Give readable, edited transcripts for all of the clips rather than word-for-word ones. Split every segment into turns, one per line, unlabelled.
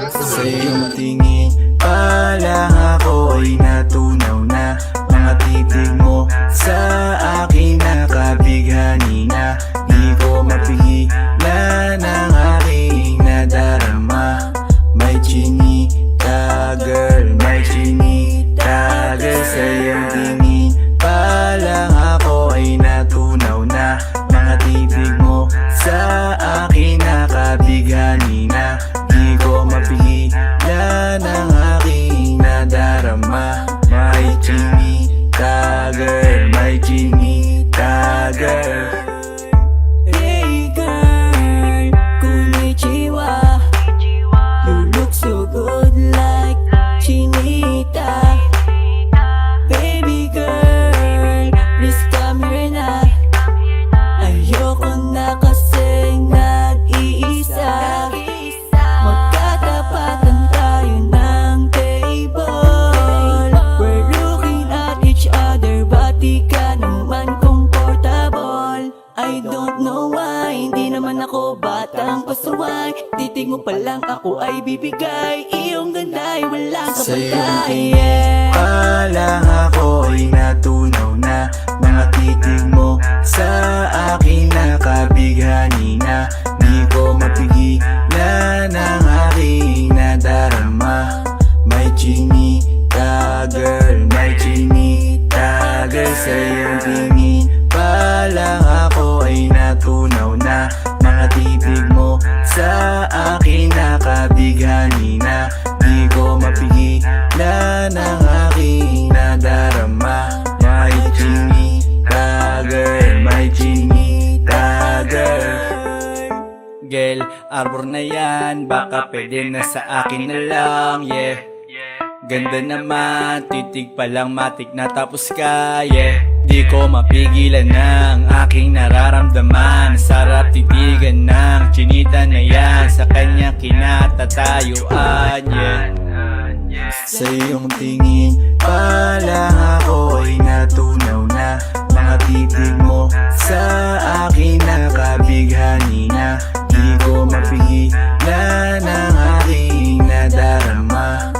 Sa iyong tingin pa lang ako ay natunaw na. Mga titig mo sa akin nakabighani na. Di ko mapigilan ang aking nadarama. May chinita girl, may chinita girl. Sa iyong tingin pa lang ako ay natunaw na. Mga titig mo sa akin nakabighani na. Di ko mapigilan ang aking nadarama. May chinita girl, may chinita girl.
Hey girl, konnichiwa. You look so good like chinita. Baby girl, please come here na. Ayoko na kasing nag-iisa. Magkatapatan tayo ng table. We're looking at each other, but di ka naman comfortable. I don't know why, hindi naman ako batang pasaway. Titig mo pa lang ako ay bibigay. Iyong ganda ay walang
Sa iyong
kapatay.
tingin pa lang ako ay natunaw na. Mga titig mo sa akin nakabighani na. Di ko mapigilan ang aking nadarama. May chinita girl, may chinita girl. Sa iyong tingin pa lang ako ay natunaw na. Mga titig mo sa akin nakabighani na. Di ko mapigilan ang aking nadarama. May chinita girl, may chinita girl. Girl, arbor na yan, baka pwede na sa akin na lang, yeah. Ganda naman, titig pa lang matik na tapos ka, yeah. Di ko mapigilan ng aking nararamdaman. Sarap titigan ng chinita na yan. Sa kanya kinatatayuan, yeah. Sa iyong tingin pa lang ako ay natunaw na. Mga titig mo sa akin nakabighani na. Di ko mapigilan ang aking nadarama.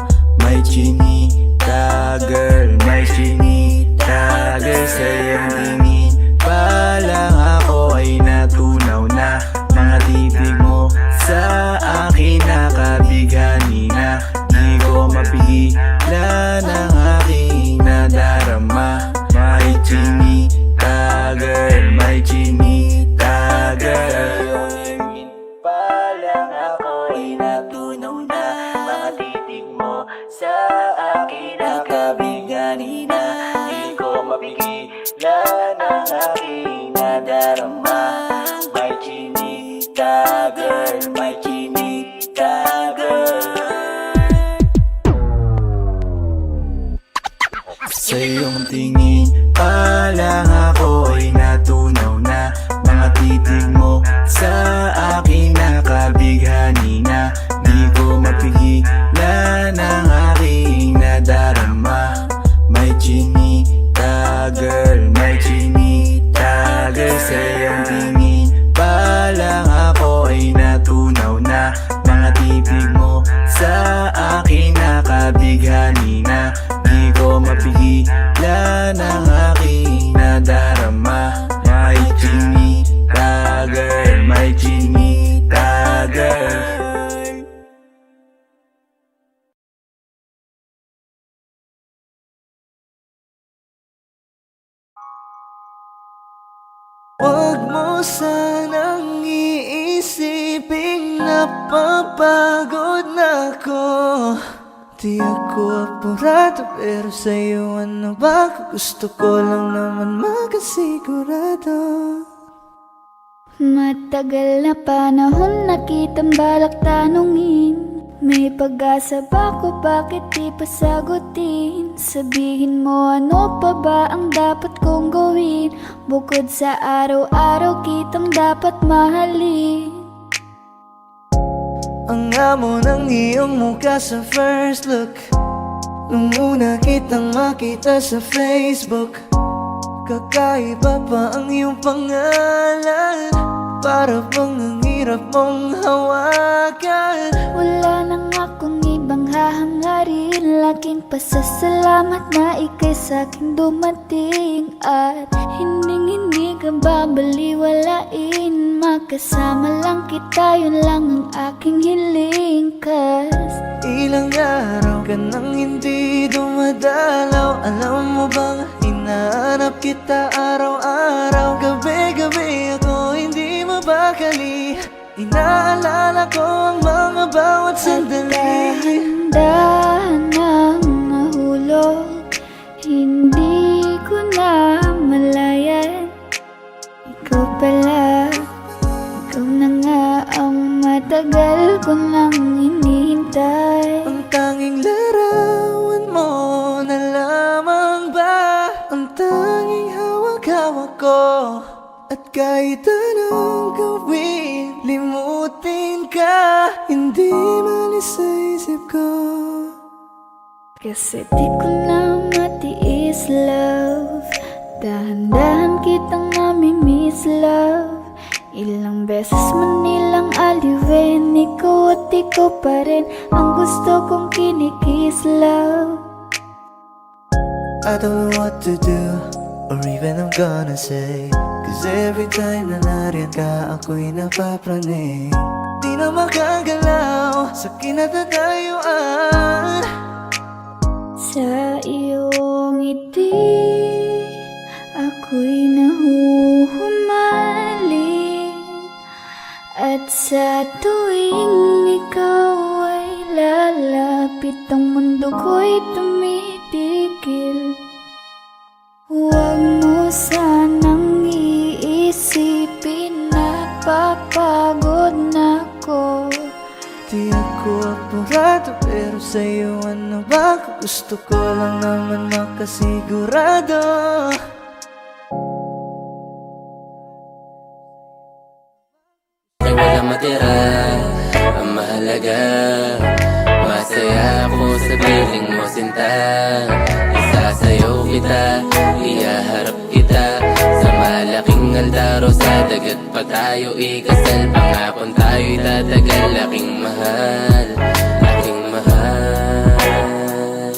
May chinita girl, may chinita girl. Sa iyong tingin pa lang ako ay natunaw na. Mga titig mo sa akin nakabighani na. Di ko mapigilan ang aking nadarama. May chinita girl, may chinita girl. Pa lang ako ay natunaw na. Mga titig mo sa akin nakabighani na. Di ko mapigilan ang aking nadarama. May chinita girl, may chinita girl. Sa iyong tingin pa lang ako ay natunaw na. Mga titig mo sa akin nakabighani na. Di ko mapigilan ang aking nadarama. May chinita girl, may chinita girl. Sa iyong tingin pa lang ako ay natunaw na. Mga titig mo sa akin nakabighani na. Di ko mapigilan ang aking nadarama. May chinita girl, may chinita girl.
Huwag mo sanang iisiping napapagod na ako. Di ako apurado, pero sa'yo ano ba? Gusto ko lang naman makasigurado.
Matagal na panahon na kitang balak tanungin. May pag-asa ba ko, bakit di pa sagutin? Sabihin mo ano pa ba ang dapat kong gawin? Bukod sa araw-araw kitang dapat mahalin.
Ang amo ng iyong mukha sa first look, nung una kitang makita sa Facebook. Kakaiba pa ang iyong pangalan, para bang ang hirap mong hawakan.
Wala nang ako aking pasasalamat na ika'y sa'king dumating. At hindi ka babaliwalain, makasama lang kita, yun lang ang aking hiling. Cause
ilang araw ka nang hindi dumadalaw. Alam mo bang hinahanap kita araw-araw? Gabi-gabi ako hindi mabakali, inaalala ko ang mga bawat sandali.
dahan nang nahulog, hindi ko na malayan. Ikaw pala, ikaw na nga ang matagal ko nang hinihintay.
Ang tanging larawan mo na lamang ba ang tanging hawak-hawak ko? At kahit anong gawin, limutin ka, hindi malis sa isip ko.
Kasi di ko na matiis, love. Dahan-dahan kitang nami-miss, love. Ilang beses man nilang aliwin, ikaw at ikaw pa rin ang gusto kong kinikiss, love.
I don't know what to do, or even I'm gonna say. Cause every time na nariyan ka, ako'y napapraning. Di na makagalaw sa kinatatayuan.
Sa iyong ngiti, ako'y nahuhumaling. At sa tuwing ikaw ay lalapit, ang mundo ko'y tumitigil. Huwag mo sanang iisipin na papagod na ako.
Di ako apurado, pero sa'yo ano ba? Gusto ko lang naman makasigurado.
Ay wala matira, ang mahalaga masaya ako sa piling mo sinta. Isasayaw kita, iyaharap kita sa malaking aldaro. Sa dagat pa tayo ikasal, pangakon tayo'y tatagal. Aking mahal, aking mahal.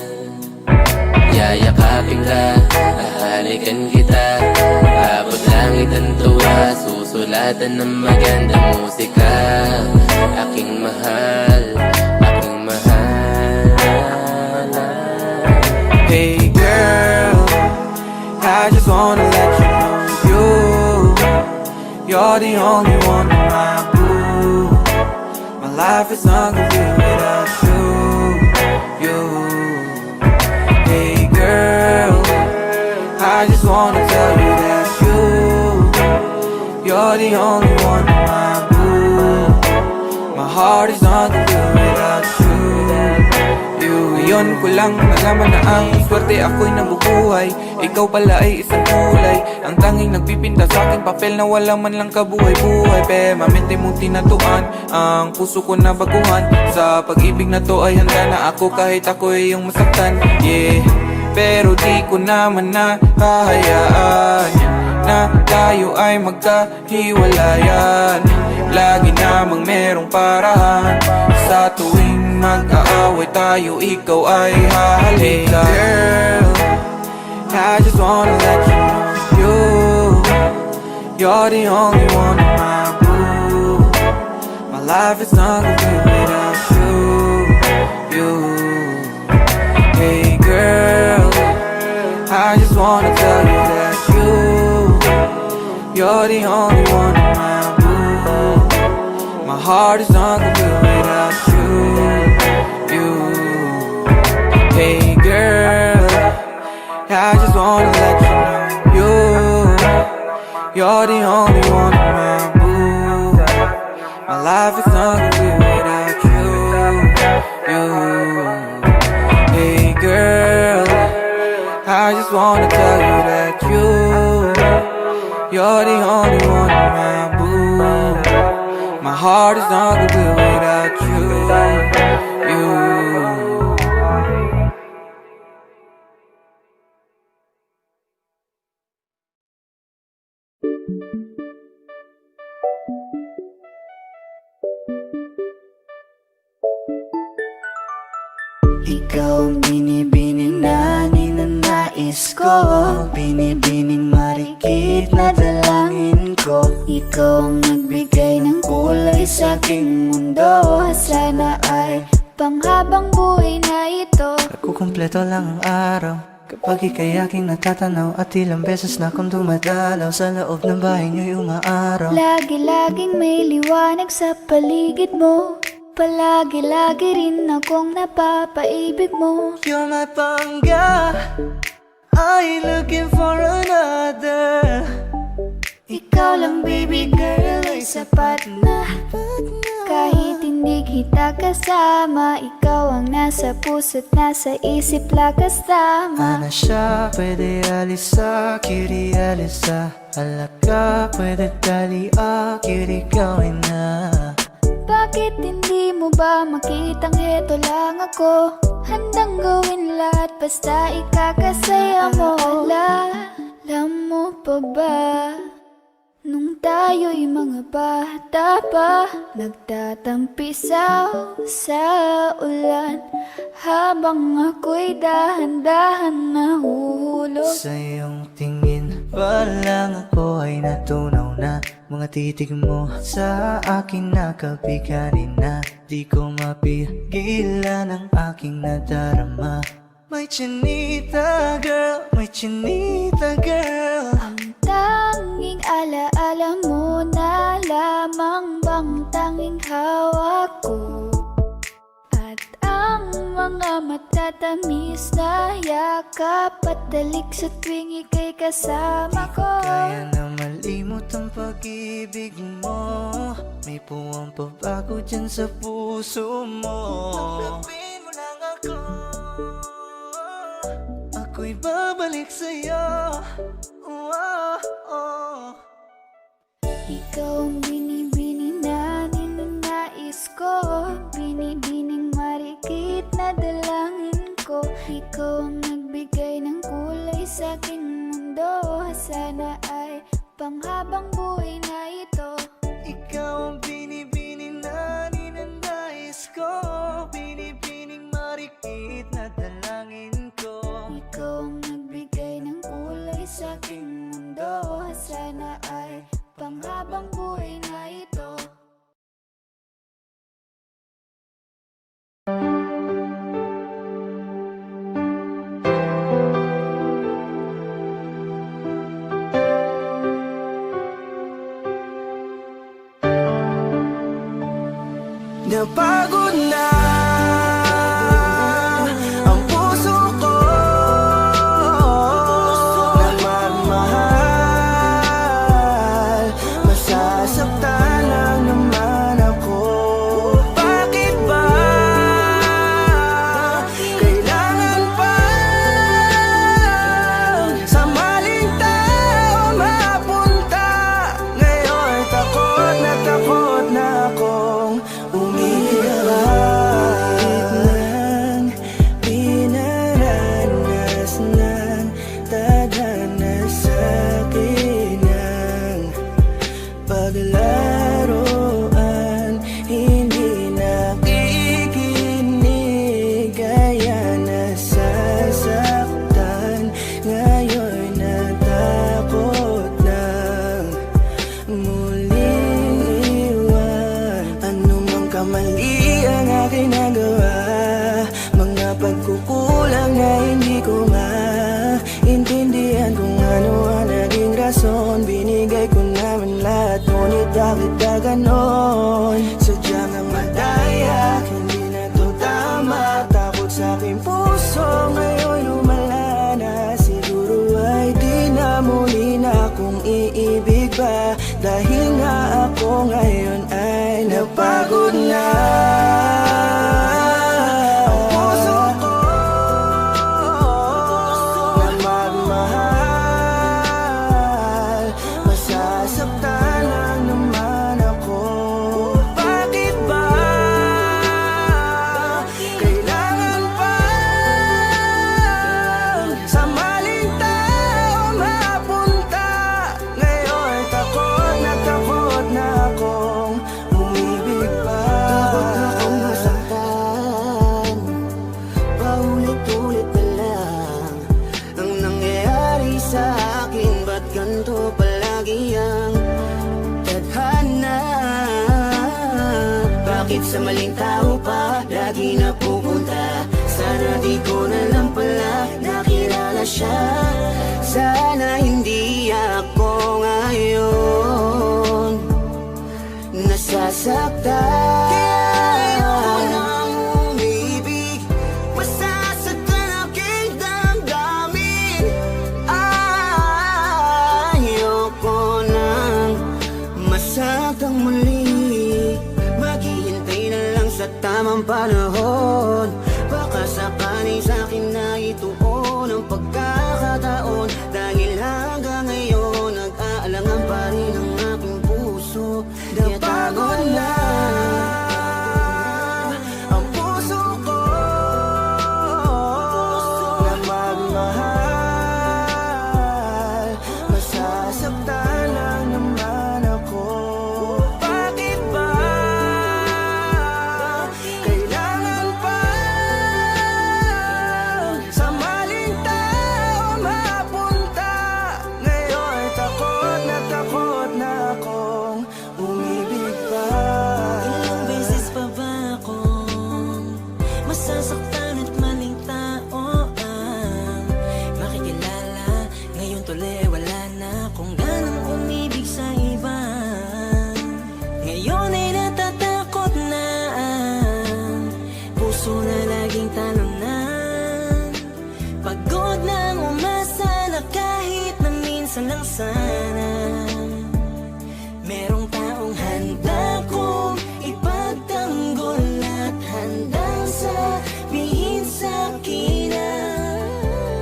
Yayakapin ka, hahalikan kita, abot langit ang tuwa, susulatan ng magandang musika. Aking mahal, aking mahal.
Hey girl, I just wanna let you know you're the only one in my blue. My life is not complete without you. Hey girl, I just wanna tell you that you're the only one in my blue. My heart is not complete without you. Ngayon ko lang nalaman na ang swerte ako'y nabubuhay. Ikaw pala ay isang kulay, ang tanging nagpipinta sa aking papel na wala man lang kabuhay-buhay. Permanente mong tinatuan ang puso ko na baguhan. Sa pag-ibig na to ay handa na ako kahit ako ay iyong masaktan. Yeah, pero di ko naman na hahayaan na tayo ay magkahiwalayan. Lagi namang merong parahan, sa tuwing mag-aaway tayo, ikaw ay hahalika. Hey girl, I just wanna let you know you're the only one in my blue. My life is not complete without you. Hey girl, I just wanna tell you that you're the only one in my blue. My heart is not complete without you. Hey girl, I just wanna let you know you're the only one in my blue. My life is not complete without you. Hey girl, I just wanna tell you that you're the only one in my blue. My heart is not complete without you.
Ikaw ang binibining na ninanais ko, binibining marikit na dalangin ko. Ikaw ang nagbigay ng kulay sa aking mundo. Sana ay panghabang buhay na ito.
Nagkukumpleto lang ang araw kapag ika'y aking natatanaw. At ilang beses na akong dumadalaw sa loob ng bahay niyo'y umaaraw.
Lagi-laging may liwanag sa paligid mo. Palagi-lagi rin akong napapaibig mo.
You're my pangga, I ain't looking for another.
Ikaw lang baby girl ay sapat na. Kahit hindi kita kasama, ikaw ang nasa puso't nasa isip lakas tama.
Ana siya, pwede alisa, cutie alisa. Halaka, pwede talia, cutie gawin na.
Bakit hindi mo ba makitang heto lang ako? Handang gawin lahat basta ikakasaya mo. Alam mo pa ba? Nung tayo'y mga bata pa, nagtatampisaw sa ulan, habang ako'y dahan-dahan nahuhulog.
Sa iyong tingin pa lang ako ay natunaw na. Mga titig mo sa akin nakabigarin na. Di ko mapigilan ang aking nadarama. My chinita girl, my chinita girl.
Ang tanging alaala mo na lamang bang tanging hawak ko. At ang mga matatamis na yakap at dalik sa tuwing ika'y kasama ko.
Kaya na malimot ang pag-ibig mo. May puwang pabago dyan sa puso mo. Tanggapin mo lang ako, ako'y babalik sa'yo.
Ikaw ang binibining na ninanais ko, binibining marikit na dalangin ko. Ikaw ang nagbigay ng kulay sa aking mundo. Sana ay panghabang buhay na ito.
Ikaw ang binibining na ninanais ko, binibining marikit na dalangin ko.
Ikaw ang nagbigay ng kulay sa aking mundo. Sana ay panghabang buhay na ito.
Napagod na ang puso ko na magmahal. Masasaktan lang naman ako. Bakit ba kailangan pa sa maling tao mapunta? Ngayon takot na akong kahit nang pinaranas ng tadhana sa akin ang paglaruan, hindi nakikinig, kaya nasasaktan. Ngayon natakot nang muling iwan. Anumang kamali ang aking nagawa, mga pagkukulang na hindi ko maintindihan kung ano ang naging rason. Binigay ko naman lahat, ngunit bakit ka ganon? Sadyang ang madaya, hindi na to tama. Takot sa aking puso, ngayon lumala na. Siguro ay di na muli na akong iibig pa, dahil nga ako ngayon ay napagod na. Ang puso ko na magmahal, masasaktan lang naman ako. Bakit ba kailangan pa sa maling tao mapunta? Ngayon takot na ako
Bakit sa maling tao pa lagi napupunta? Sana di ko na lang pala nakilala siya. Sana hindi ako ngayon nasasaktan. Kaya ayoko nang umibig, masasaktan aking damdamin. Ayoko nang masaktan muli. Maghihintay na lang sa tamang panahon. Baka sakaling sa'kin na ituon ang pagkakataon. Dahil hanggang ngayon nag-aalangan pa rin ang aking puso. Kaya pagod na ang puso ko na magmahal. Masasaktan lang naman ako. Bakit ba kailangan pa sa maling tao mapunta? Ngayon takot na akong umibig pa. Ilang beses pa ba akong masasaktan at maling tao ang makikilala? Ngayon tuloy wala na akong ganang umibig sa iba. Ngayon ay natatakot na ang puso na laging talunan. Pagod nang umasa na kahit na minsan lang sana merong taong handa kong ipagtanggol at handang sabihin sa'kin na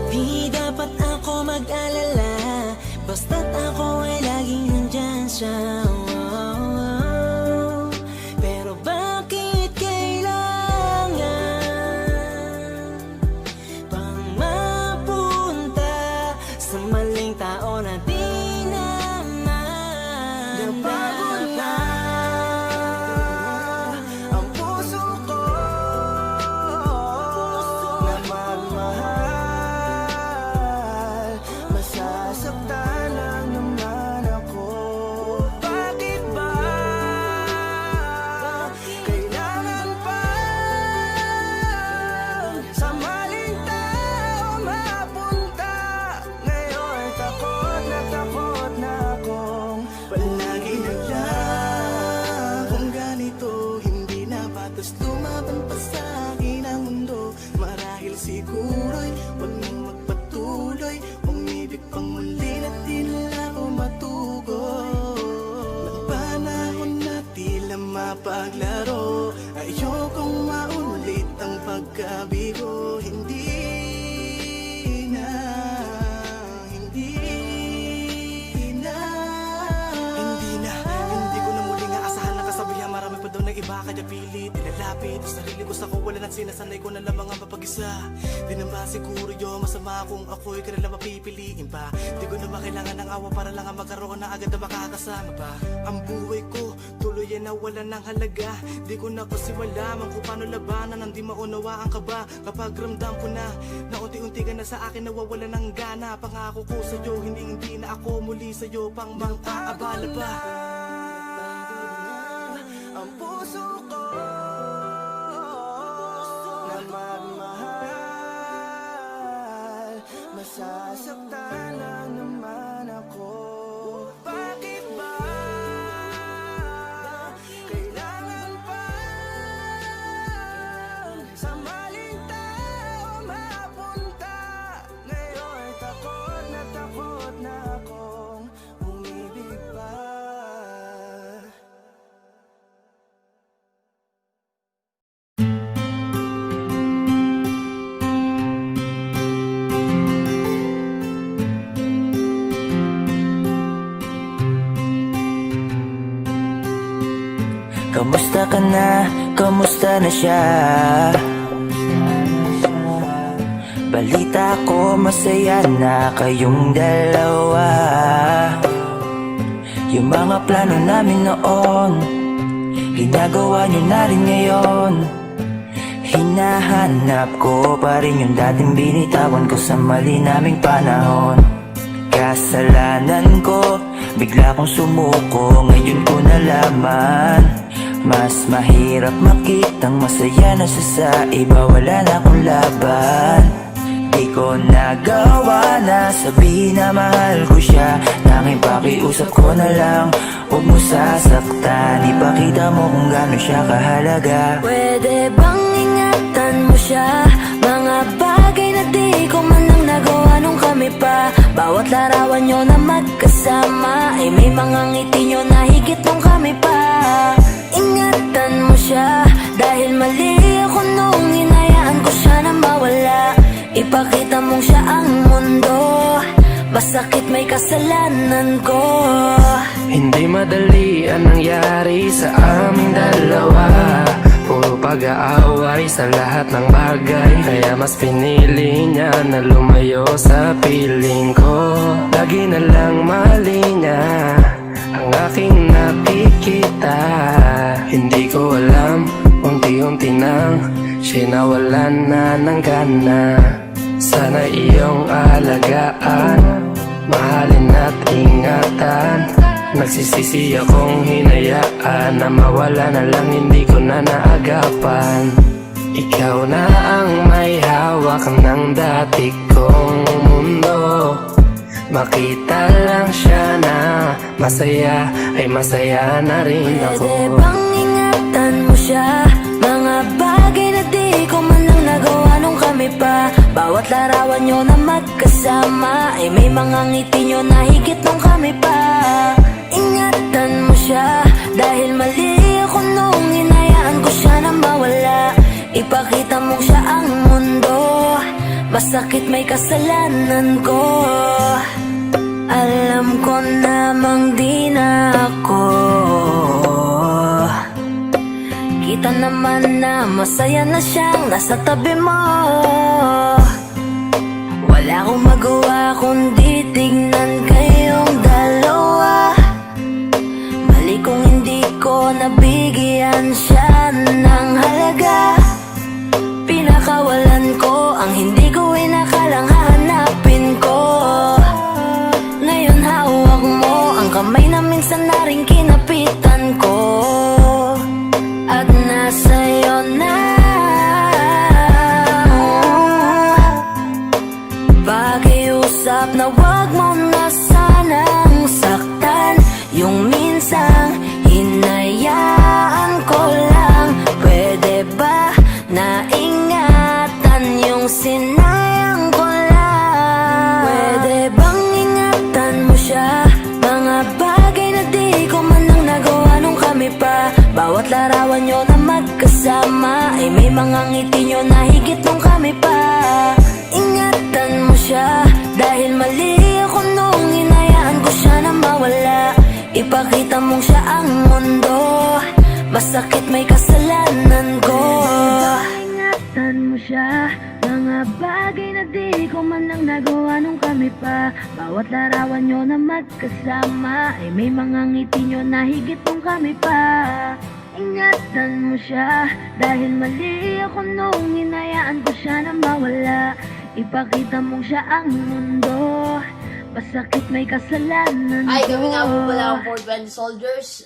di dapat ako mag-alala, basta't ako ay laging nandyan siya. Pero bakit kailangan pang mapunta sa maling tao na di naman napagod na ang puso ko na magmahal. Masasaktan lang naman ako. Bakit ba kailangan pa sa maling tao mapunta? Ngayon takot na akong palagi naglang. Kung ganito hindi na batas lumaban pa sa akin ang mundo. Marahil siguro'y wag nang magpatuloy, umibig pang muli na di na ako matugon. Ng panahon na tila mapaglaro, ayokong maulit ang pagkabigo. Hindi ko na muling aasahan na kasabihan. Marami pa daw na iba kaya pilit nilalapit ang sarili ko sa kawalan at sinasanay ko na lamang ang mapag-isa. Di naman siguro yun masama kung ako'y kanila mapipiliin pa. Di ko naman kailangan ng awa para lang ang magkaroon na agad na makakasama pa. Ang buhay ko tuloy ay nawalan ng halaga. Di ko na kasi malaman kung paano labanan ang di maunawaan ka ba. Kapag ramdam ko na unti-unti ka na sa akin nawawalan ng gana. Pangako ko sa'yo hindi na ako muli sa'yo pang mang-aabala pa. Ang puso ko na magmahal. Masasaktan lang naman ako. Bakit ba kailangan pa sa maling tao mapunta? Ngayon takot na akong umibig pa.
Kamusta ka na? Kamusta na siya? Balita ko masaya na kayong dalawa. Yung mga plano namin noon ginagawa nyo na rin ngayon. Hinahanap ko pa rin yung dating binitawan ko sa mali naming panahon. Kasalanan ko, bigla kong sumuko, ngayon ko nalaman Mas mahirap makitang masaya na siya sa iba. Wala na akong laban. Di ko nagawa na sabihin na mahal ko siya. Tanging pakiusap ko na lang, huwag mo sasaktan. Ipakita mo kung gaano siya kahalaga.
Pwede bang ingatan mo siya? Mga bagay na di ko man lang nagawa nung kami pa. Bawat larawan nyo na magkasama ay may mga ngiti nyo na higit nung kami pa. Ingatan mo siya dahil mali ako nung hinayaan ko siya na mawala. Ipakita mong siya ang mundo, masakit may kasalanan ko.
Hindi madali ang nangyari sa aming dalawa. Puro pag-aaway sa lahat ng bagay, kaya mas pinili niya na lumayo sa piling ko. Lagi na lang mali niya ang aking nakikita. Hindi ko alam, unti-unti nang siya nawalan na ng gana. Sana iyong alagaan, mahalin at ingatan. Nagsisisi akong hinayaan na mawala na lang, hindi ko na naagapan. Ikaw na ang may hawak ng dati kong mundo. Makita lang siya na masaya, ay masaya na rin ako.
Pwede bang ingatan mo siya? Mga bagay na di ko man lang nagawa nung kami pa. Bawat larawan nyo na magkasama ay may mga ngiti nyo na higit nung kami pa. Ingatan mo siya dahil mali ako nung hinayaan ko siya na mawala. Ipakita mong siya ang mundo, masakit may kasalanan ko. Alam ko namang di na ako. Kita naman na masaya na siyang nasa tabi mo. Wala akong magawa kundi tignan kayong dalawa. Mali kung hindi ko nabigyan siya ng halaga. Pinakawalan ko ang hindi ko inakalang hahanapin ko. Ngayon hawak mo ang kamay na minsan na rin kinapitan ko. At nasa'yo na. Pakiusap na wag mo na sanang saktan. Yung minsang hinayaan ko lang. Pwede ba na ingatan yung sinayang ko lang? Pwede bang ingatan mo siya? Mga bagay na di ko man lang nagawa nung kami pa. Bawat larawan nyo na magkasama ay may mga ngiti nyo na higit nung kami pa. Ingatan mo siya dahil mali ako nung hinayaan ko siya na mawala. Ipakita mong siya ang mundo, masakit may kasalanan ko. Ingatan mo siya, mga bagay na di ko man lang nagawa nung kami pa. Bawat larawan nyo na magkasama ay may mga ngiti nyo na higit nung kami pa. Ingatan mo siya dahil mali ako nung hinayaan ko siya na mawala. Ipakita mong siya ang mundo, masakit may kasalanan ko.
Ay, kami nga po pala ang 420 soldiers.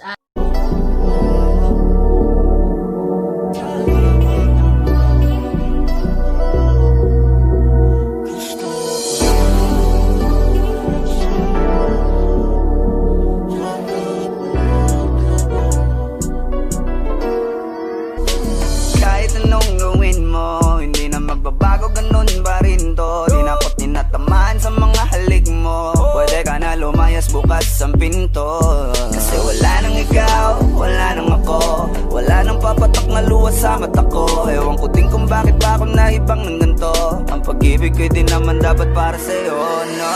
Kahit anong gawin mo, hindi na magbabago, ganun pa rin to. Di na ako tinatamaan sa mga halik mo. Pwede ka na lumayas, bukas ang pinto. Kasi wala nang ikaw, wala nang ako. Wala nang papatok na luwas sa mata ko. Ewan ko din kung bakit ba ako naibang ng ganito. Ang pag-ibig ko'y di naman dapat para sa'yo. No,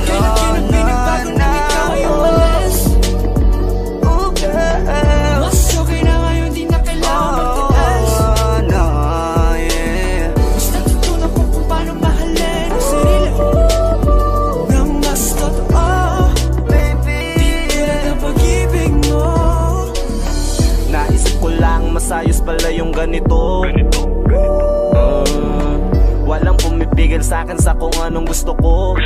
no, no, no. Oh, girl.
Mas okay na ngayon, di na kailangan magtaas.
Oh, no, yeah.
Mas natutunan ko kung paano mahalin ang sarili nang mas totoo.
Baby,
Di tulad ng pag-ibig mo.
Naisip ko lang masayos pala yung ganito. Walang pumipigil sa'kin sa kung anong gusto ko.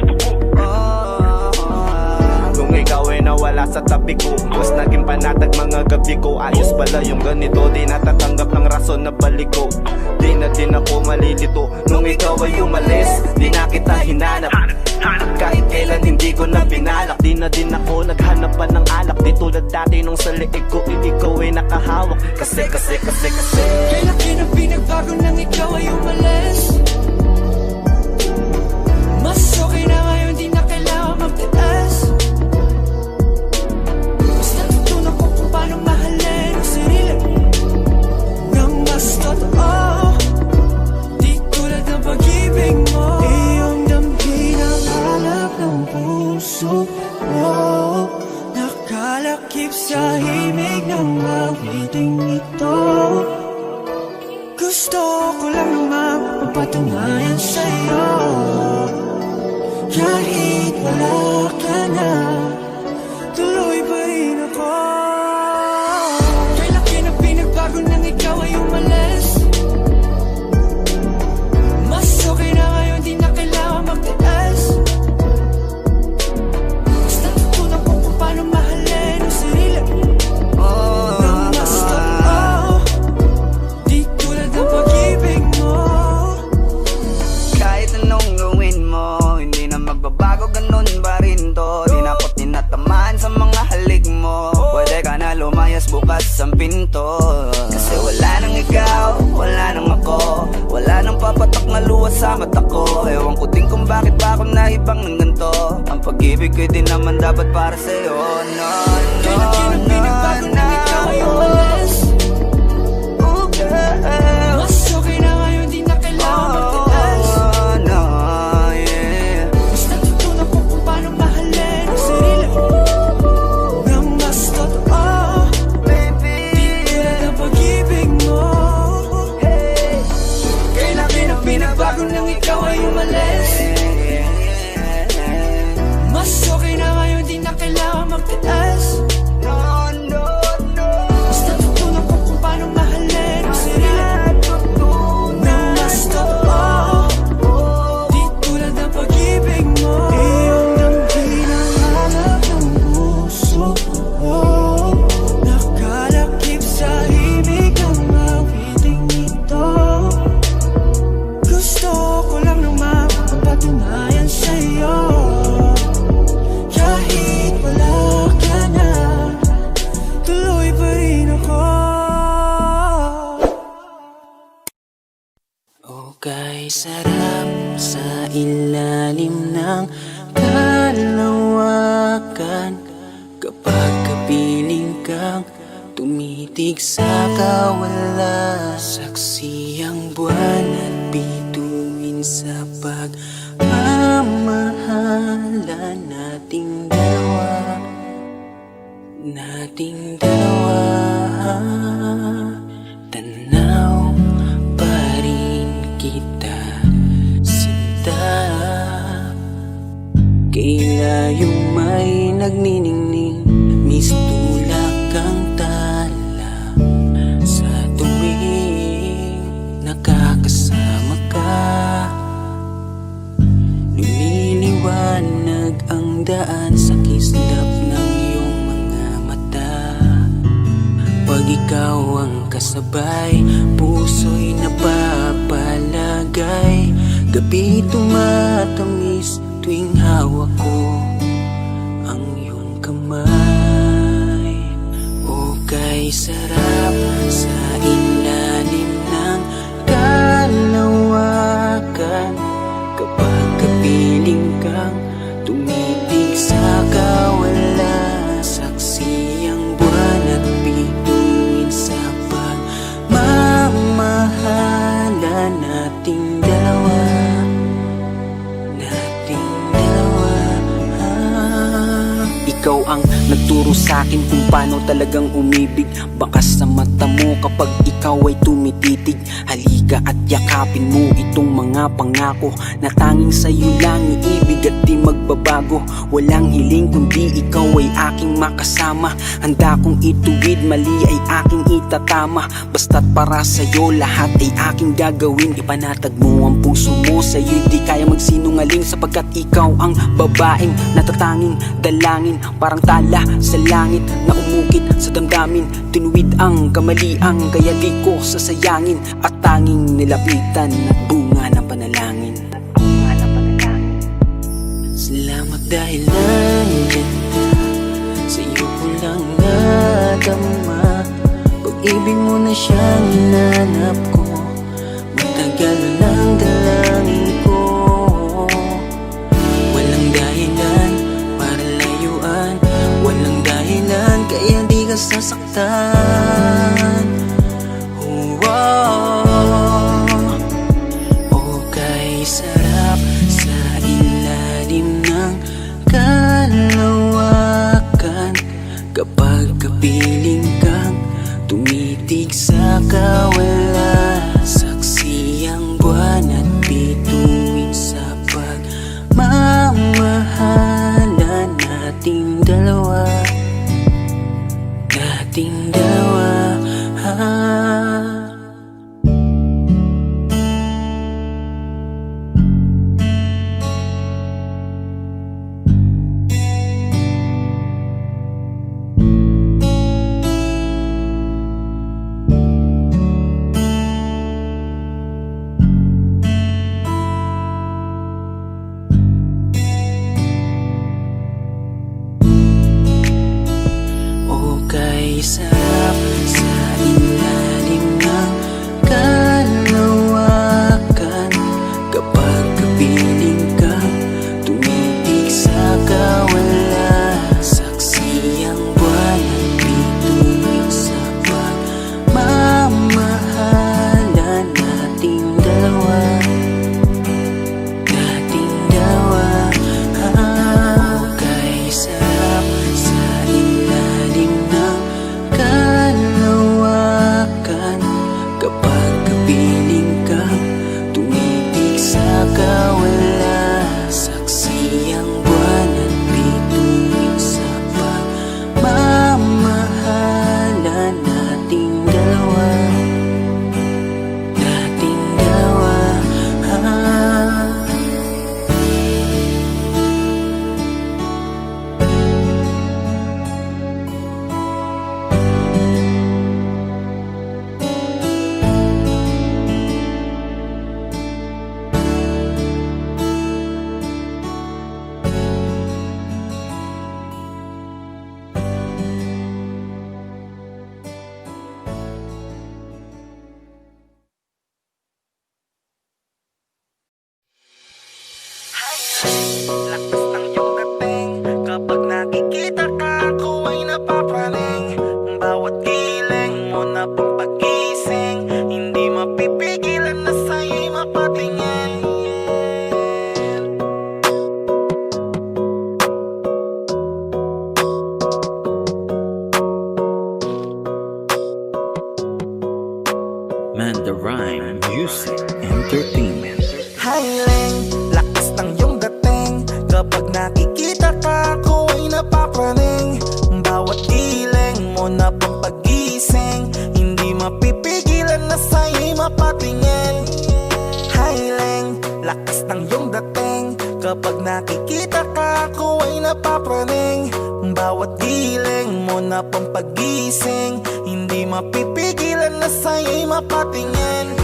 Nung ikaw ay nawala sa tabi ko, mas naging panatag mga gabi ko. Ayos pala yung ganito, di natatanggap ng rason na balik ko. Di na din ako malilito, nung ikaw ay umalis, di na kita hinanap. Kahit kailan hindi ko na binalak, di na din ako naghanap pa ng alak. Di tulad dati nung sa liig ko, ikaw ay nakahawak. Kasi
Kailan na pinagbago nang ikaw ay umalis? Mas okay na ngayon, di na kailangan magtiis. Mas natutunan ko kung paano mahalin ang sarili nang mas totoo, di tulad ng pag-ibig mo. Iyong damhin ang hanap ng puso mo, nakalakip sa himig ng awiting ito. Gusto ko lang naman mapatunayan sa'yo, kahit wala ka na, tuloy pa rin ako. Kailan na pinagbago nang ikaw ay umalis? Mas okay na ngayon, di na kailangan magtiis. Mas natutunan ko kung paano mahalin ang sarili nang mas totoo, di tulad ng pag-ibig mo.
Kahit anong gawin mo, hindi na magbabago, ganun pa rin to. Di na ako tinatamaan sa mga halik mo. Pwede ka na lumayas, bukas ang pinto. Kasi wala nang ikaw, wala nang ako, wala nang papatak na luha sa mata ko. Ewan ko din kung bakit pa ako naibang ng ganito. Ang pag-ibig ko'y di naman dapat para sa'yo. No, no,
Kailan
no,
pinagbago nang ikaw ay umalis?
Oh, girl.
Mas okay na ngayon, di na kailangan magtiis.
Oh, no, yeah.
Mas natutunan ko kung paano mahalin ang sarili nang mas totoo,
Baby,
di tulad ng pag-ibig mo. Kailan na pinagbago nang ikaw ay umalis? Mas okay na ngayon, di na kailangan magtiis.
no, no, no.
Mas natutunan ko kung paano mahalin ang sarili nang mas totoo, di tulad ng pag-ibig mo. Iyong damhin ang hanap ng puso mo, nakalakip sa himig ng awiting ito. Gusto ko lang naman mapatunayan sa'yo, kahit wala ka na, tuloy pa rin ako.
Okay, sarap sa ilalim ng kalawakan kapag kapiling kang tumitig sa kawala. Saksi ang buwan at bituin sa pagmamahala nating dalawa, nating dalawa. Tanaw pa rin kita, sinta. Kaila yung may nagniningning, mistulak ang tala sa tuwing nakakasama ka. Lumiliwanag ang daan sa kislap ng iyong mga mata. Pag ikaw ang kasabay, puso'y napapalagay. Gabi tumatamis tuwing hawak ko ang iyong kamay. O kay sarap sa ilalim ng kalawakan kapag kapiling kang tumitig sa kawala. Saksi ang buwan at bituin sa pagmamahala nating dalawa, nating dalawa. Ikaw ang nagturo sa'kin kung paano talagang umibig. Baka sa mata mo kapag ikaw ay tumititig. Halika at yakapin mo itong mga pangako na tanging sa'yo lang iibig at di magbabago. Walang hiling kundi ikaw ay aking makasama. Handa kong ituwid, mali ay aking itatama. Basta't para sa'yo lahat ay aking gagawin. Ipanatag mo ang puso mo, sa'yo'y di kaya magsinungaling. Sapagkat ikaw ang babaeng natatanging dalangin. Parang tala sa langit na umukit sa damdamin. Tinuwid ang kamaliang kaya di ko sasayangin. At tanging nilapitan at bunga ng panalangin. Salamat dahil nandiyan ka. Sa'yo ko lang nadama. Pag-ibig mo na siyang hinanap ko. Matagal ng dalangin ko. Walang dahilan para layuan. Walang dahilan kaya di ka sasaktan. Oh, kay sarap sa ilalim ng kalawakan. Kapag kapiling kang tumitig sa kawalan. Saksi ang buwan at bituin sa pagmamahalan nating dalawa. Nating dalawa. Kay sarap sa ilalim ng kalawakan. Kapag kapiling kang tumitig sa kawalan. Saksi ang buwan at bituin sa pagmamahalan nating dalawa. Nating dalawa. Kay sarap sa ilalim ng kalawakan. Kapag kapiling kang tumitig sa kawalan. Saksi ang buwan at bituin sa pagmamahalan nating dalawa. Nating dalawa.
Lakas ng iyong dating. Kapag nakikita ka, ako ay napapraning. Bawat giling mo na pang pagising, hindi mapipigilan na sa'yo'y mapatingin.
Mandarine Music Entertainment.
Highling, lakas ng iyong dating. Kapag nakikita ka, ako ay napapraning. Bawat giling mo na pang pagising, hindi mapipigilan na sa'yo'y mapatingin. Highling, lakas ng iyong dating. Kapag nakikita ka, ako ay napapraning. Bawat giling mo na pang pagising, hindi mapipigilan na sa'yo'y mapatingin.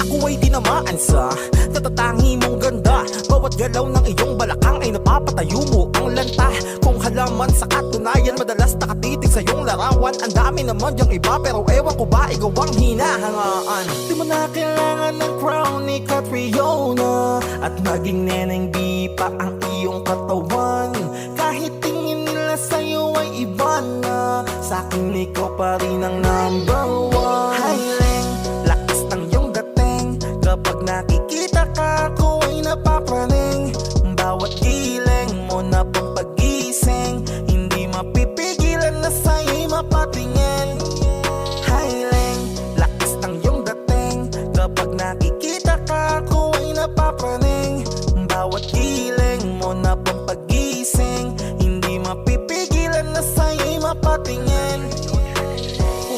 Ako ay tinamaan sa natatangi mong ganda. Bawat galaw ng iyong balakang ay napapatayo mo ang lanta. Kung halaman sa katunayan, madalas nakatitig sa iyong larawan. Ang dami naman yung iba, pero ewan ko ba ikaw ang hinahangaan. Di mo na kailangan ng crown ni Catriona, at maging neneng di pa ang iyong katawan. Kahit tingin nila sa'yo ay iba na, sa'kin ikaw pa rin ang number one. Highling, lakas ng iyong dating. Kapag nakikita ka, ako ay napapraning. Bawat giling mo na pang pagising, hindi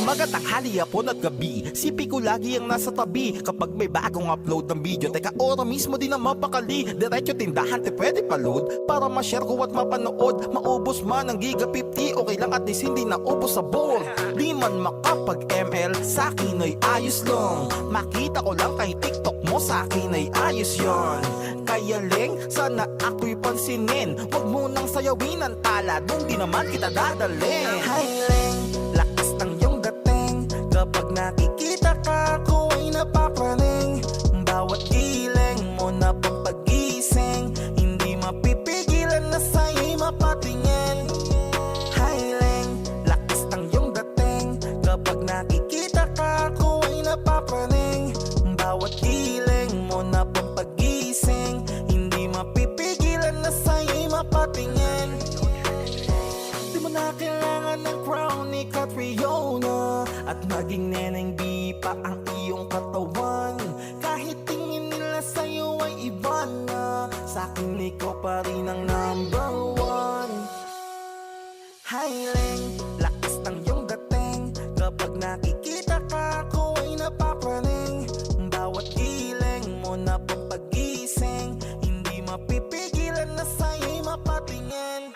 Umaga, tanghali, hapon at gabi, sipi ko lagi ang nasa tabi. Kapag may bagong upload ng video, teka ora mismo din ang mapakali. Diretso tindahan, te pwede pa-load para ma-share ko at mapanood. Maubos man ang giga 50, okay lang at least hindi naubos sa board. Di man makapag ML, sa akin ay ayos lang. Makita ko lang kay TikTok mo, sa akin ay ayos yon. Kaya Leng, sana ako'y pansinin. Huwag mo nang sayawin ang tala, doon di naman kita dadalhin. Hi Leng, lakas ng iyong dating. Kapag nakikita ka, ako ay napapraning. Bawat giling mo na pampagising, hindi mapipigilan na sa'yo'y mapatingin. Hi Leng, lakas ng iyong dating. Kapag nakikita ka, ako ay napapraning. Bawat giling mo na pampagising, hindi mapipigilan na sa'yo'y mapatingin. Di mo na kailangan ng crown ni Catriona, at maging neneng di pa ang iyong katawan. Kahit tingin nila sa'yo ay iba na, sa'kin ikaw pa rin ang number one. Hi Leng, lakas ng iyong dating. Kapag nakikita ka, ako ay napapraning. Bawat giling mo na pampagising, hindi mapipigilan na sa'yo'y mapatingin.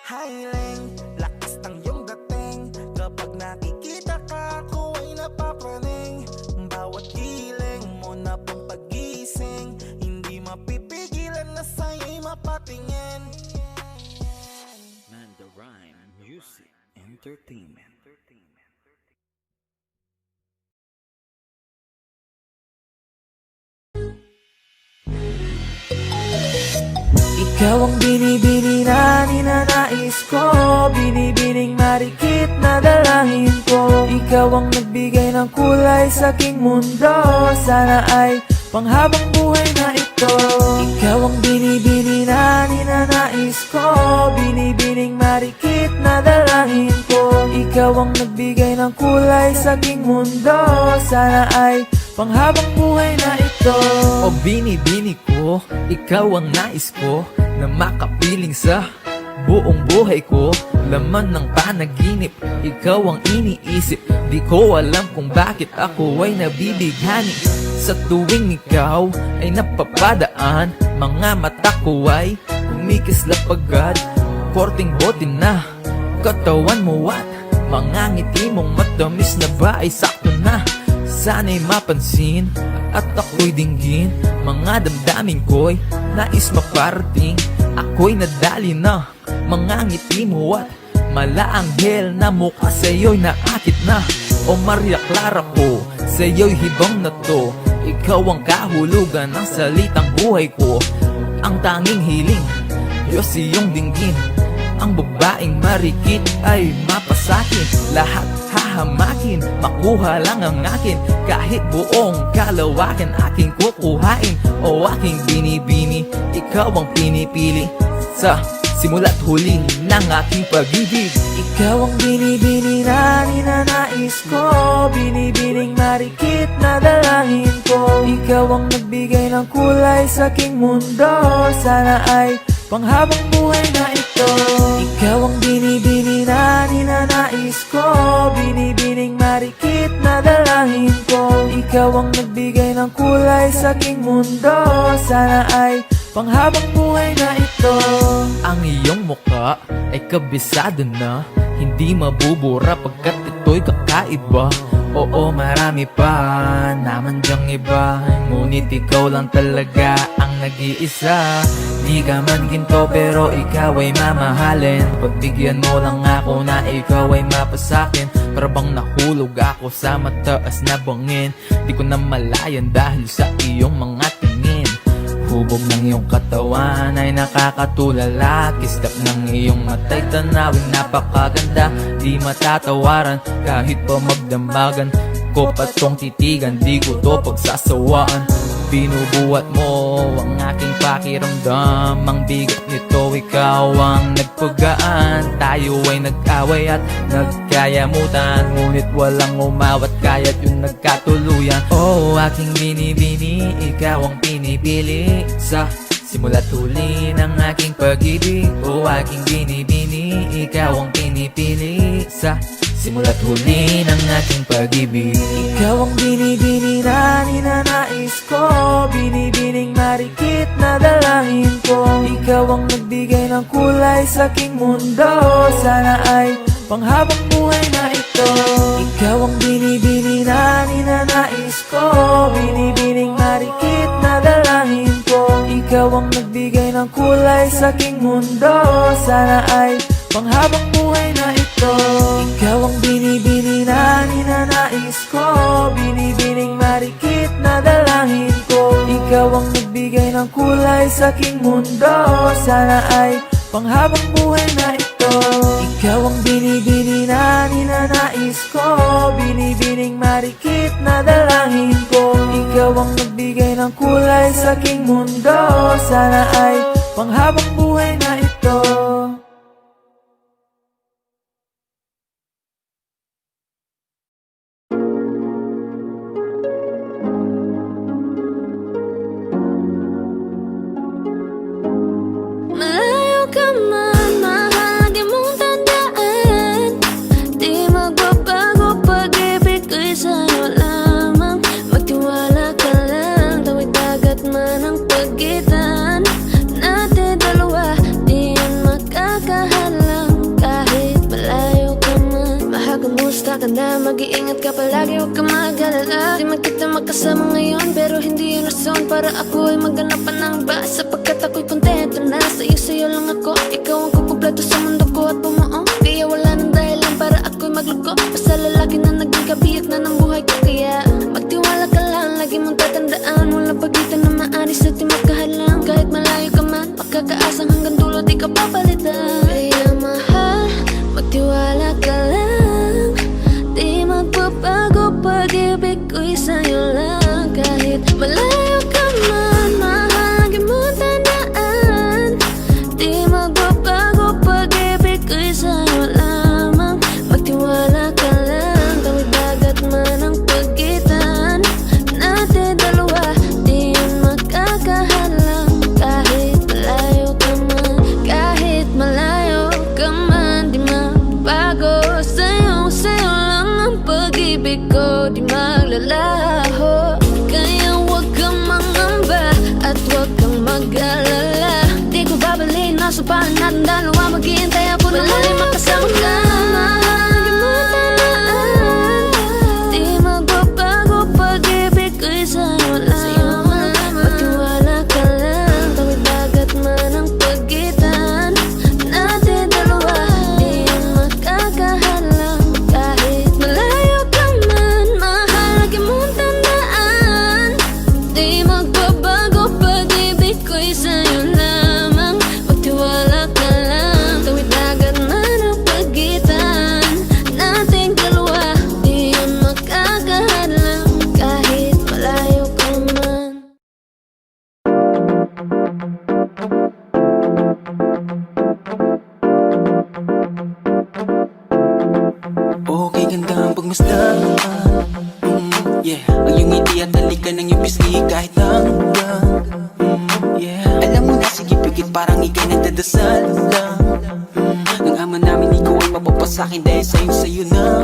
Hi Leng, lakas ng iyong dating. Kapag nakikita ka, ako ay napapraning. Bawat giling mo na pampagising, hindi mapipigilan na sa'yo'y mapatingin.
Mandarine Music Entertainment.
Ikaw ang binibini na ninanais ko, binibining marikit na dalangin ko. Ikaw ang nagbigay ng kulay sa aking mundo, sana ay panghabang buhay na ito. Ikaw ang binibini na ninanais ko, binibining marikit na dalangin ko. Ikaw ang nagbigay ng kulay sa aking mundo, sana ay panghabang buhay na ito. O binibini ko, ikaw ang nais ko, na makapiling sa buong buhay ko. Laman ng panaginip, ikaw ang iniisip. Di ko alam kung bakit ako ay nabibighani. Sa tuwing ikaw ay napapadaan, mga mata ko ay kumikislap agad. Korting bote na katawan mo at mga ngiti mong matamis na ba ay sakto na. Sana'y mapansin at ako'y dinggin, mga damdamin ko'y nais maparating. Ako'y nadali na mga ngiti mo at malaanghel na mukha sa'yo'y naakit na. O Maria Clara ko, sa'yo'y hibang na to. Ikaw ang kahulugan ng salitang buhay ko. Ang tanging hiling, Diyos iyong dinggin. Ang babaeng marikit ay mapasakin. Lahat hahamakin, makuha lang ang akin. Kahit buong kalawakan aking kukuhain. O aking binibini, ikaw ang pinipili. Sa simula't huli ng aking pag-ibig. Ikaw ang binibini na ninanais ko, binibining marikit na dalangin ko. Ikaw ang nagbigay ng kulay sa aking mundo, sana ay panghabang buhay na ito. Ikaw ang binibini na ninanais ko, binibining marikit na dalangin ko. Ikaw ang nagbigay ng kulay sa aking mundo, sana ay panghabang buhay na ito. Ang iyong mukha ay kabisado na, hindi mabubura pagkat ito'y kakaiba. Oo, marami pa naman dyang iba, ngunit ikaw lang talaga ang nag-iisa. Di ka man ginto pero ikaw ay mamahalin. Pagbigyan mo lang ako na ikaw ay mapasakin. Para bang nahulog ako sa mataas na bangin. Di ko na malayan dahil sa iyong mga tingin. Hubog ng iyong katawan ay nakakatulala. Kislap ng iyong matay tanawin napakaganda. Di matatawaran kahit pa magdamagan ko patong titigan, di ko to pagsasawaan. Binubuhat mo ang aking pakiramdam. Ang bigat nito, ikaw ang nagpagaan. Tayo ay nag-away at nagkayamutan, ngunit walang umawat kaya't yung nagkatuluyan. Oh, aking binibini, ikaw ang pinipili. Sa simula't huli ng aking pag-ibig. Oh, aking binibini, ikaw ang pinipili. Sa simula't huli ng ating pag-ibig. Ikaw ang binibini na ninanais ko, binibining marikit na dalangin ko. Ikaw ang nagbigay ng kulay sa aking mundo, sana ay panghabang buhay na ito. Ikaw ang binibini na ninanais ko, binibining marikit na dalangin ko. Ikaw ang nagbigay ng kulay sa aking mundo, sana ay panghabang buhay na ito. Ikaw ang binibini na ninanais ko, binibining marikit na dalangin ko. Ikaw ang nagbigay ng kulay sa aking mundo, sana ay panghabang buhay na ito. Ikaw ang binibini na ninanais ko, binibining marikit na dalangin ko. Ikaw ang nagbigay ng kulay sa aking mundo, sana ay panghabang buhay na ito.
Malayo ka man, mahal, di mong tandaan. Di magbabago, pag-ibig ko'y sa'yo lamang. Magtiwala ka lang, tawid dagat man ang pagitan natin dalawa, di yan makakahalang. Kahit malayo ka man, mahal, kumusta ka na? Mag-iingat ka palagi, huwag ka mag-alala. Di man kita magkasama ngayon, pero hindi yun rason para ako ay maghanap pa ng iba. Sapagkat ako'y kontento na sa'yo lang ako. Ikaw ang kukumpleto sa mundo ko at bumuo. Kaya wala nang dahilan para ako'y magluko. Basta lalaki na naging kabiyak na ng buhay ko. Kaya magtiwala ka lang, lagi mong tatandaan. Walang pagitan na maaris at di magkahalang. Kahit malayo ka man, makakaasang hanggang dulo di ka papalitan. Kaya mahal, magtiwala ka lang. Di magbabago, pag-ibig ko'y sa'yo lang. Kahit malayo ka man, mahal, lagi mong tandaan. Di magbabago, pag-ibig ko'y sa'yo lamang. Magtiwala ka lang, tawid dagat man ang pagitan natin dalawa, di yan makakahalang. Kahit malayo ka man, kahit malayo ka man, di magbago. Sa'yo lang ang pag-ibig ko, di maglalaho. Kaya huwag kang mangamba at huwag kang mag-alala. Di ko babalik, nasa pahan natin dalawa. Maghihintay ako na muli makasama ka. Lagi mo tandaan, di magbabago, pag-ibig ko'y sa'yo lamang. Magtiwala ka lang, tawid dagat man ang pagitan natin dalawa, di yan makakahalang. Kahit malayo ka man, mahal, lagi mong tandaan. Di magbabago, pag-ibig ko'y sa'yo lamang. Magtiwala ka lang, tawid dagat man ang pagitan nating dalawa, di yan makakahalang. Kahit malayo ka man.
Okay, ganda ang pagmasdan. Yeah, ang iyong ngiti at halikan ng iyong pisngi kahit hanggang yeah, alam mo na, sige pigit parang ikay nagdadasal lang. Nang ama namin ikaw ay mapapasakin dahil sa'yo na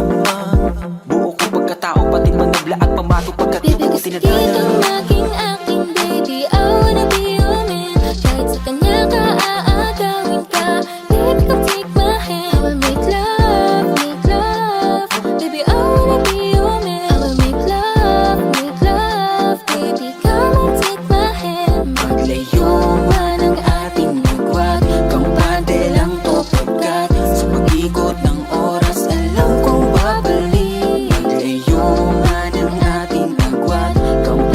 buo kong pagkatao, pati manabla at pamato pagkatibok ko tinadala.
Itong aking baby, I wanna be your man. Kahit sa kanya ka aagawin ka, baby, come take my hand. I will make love, baby, I wanna be your man. I will make love, baby, come and take my hand.
Maglayo man ang ating nagwat, kampante lang to pagkat sa pag-ikot ng oras alam kong babalik. Maglayo man ang ating nagwat, kampante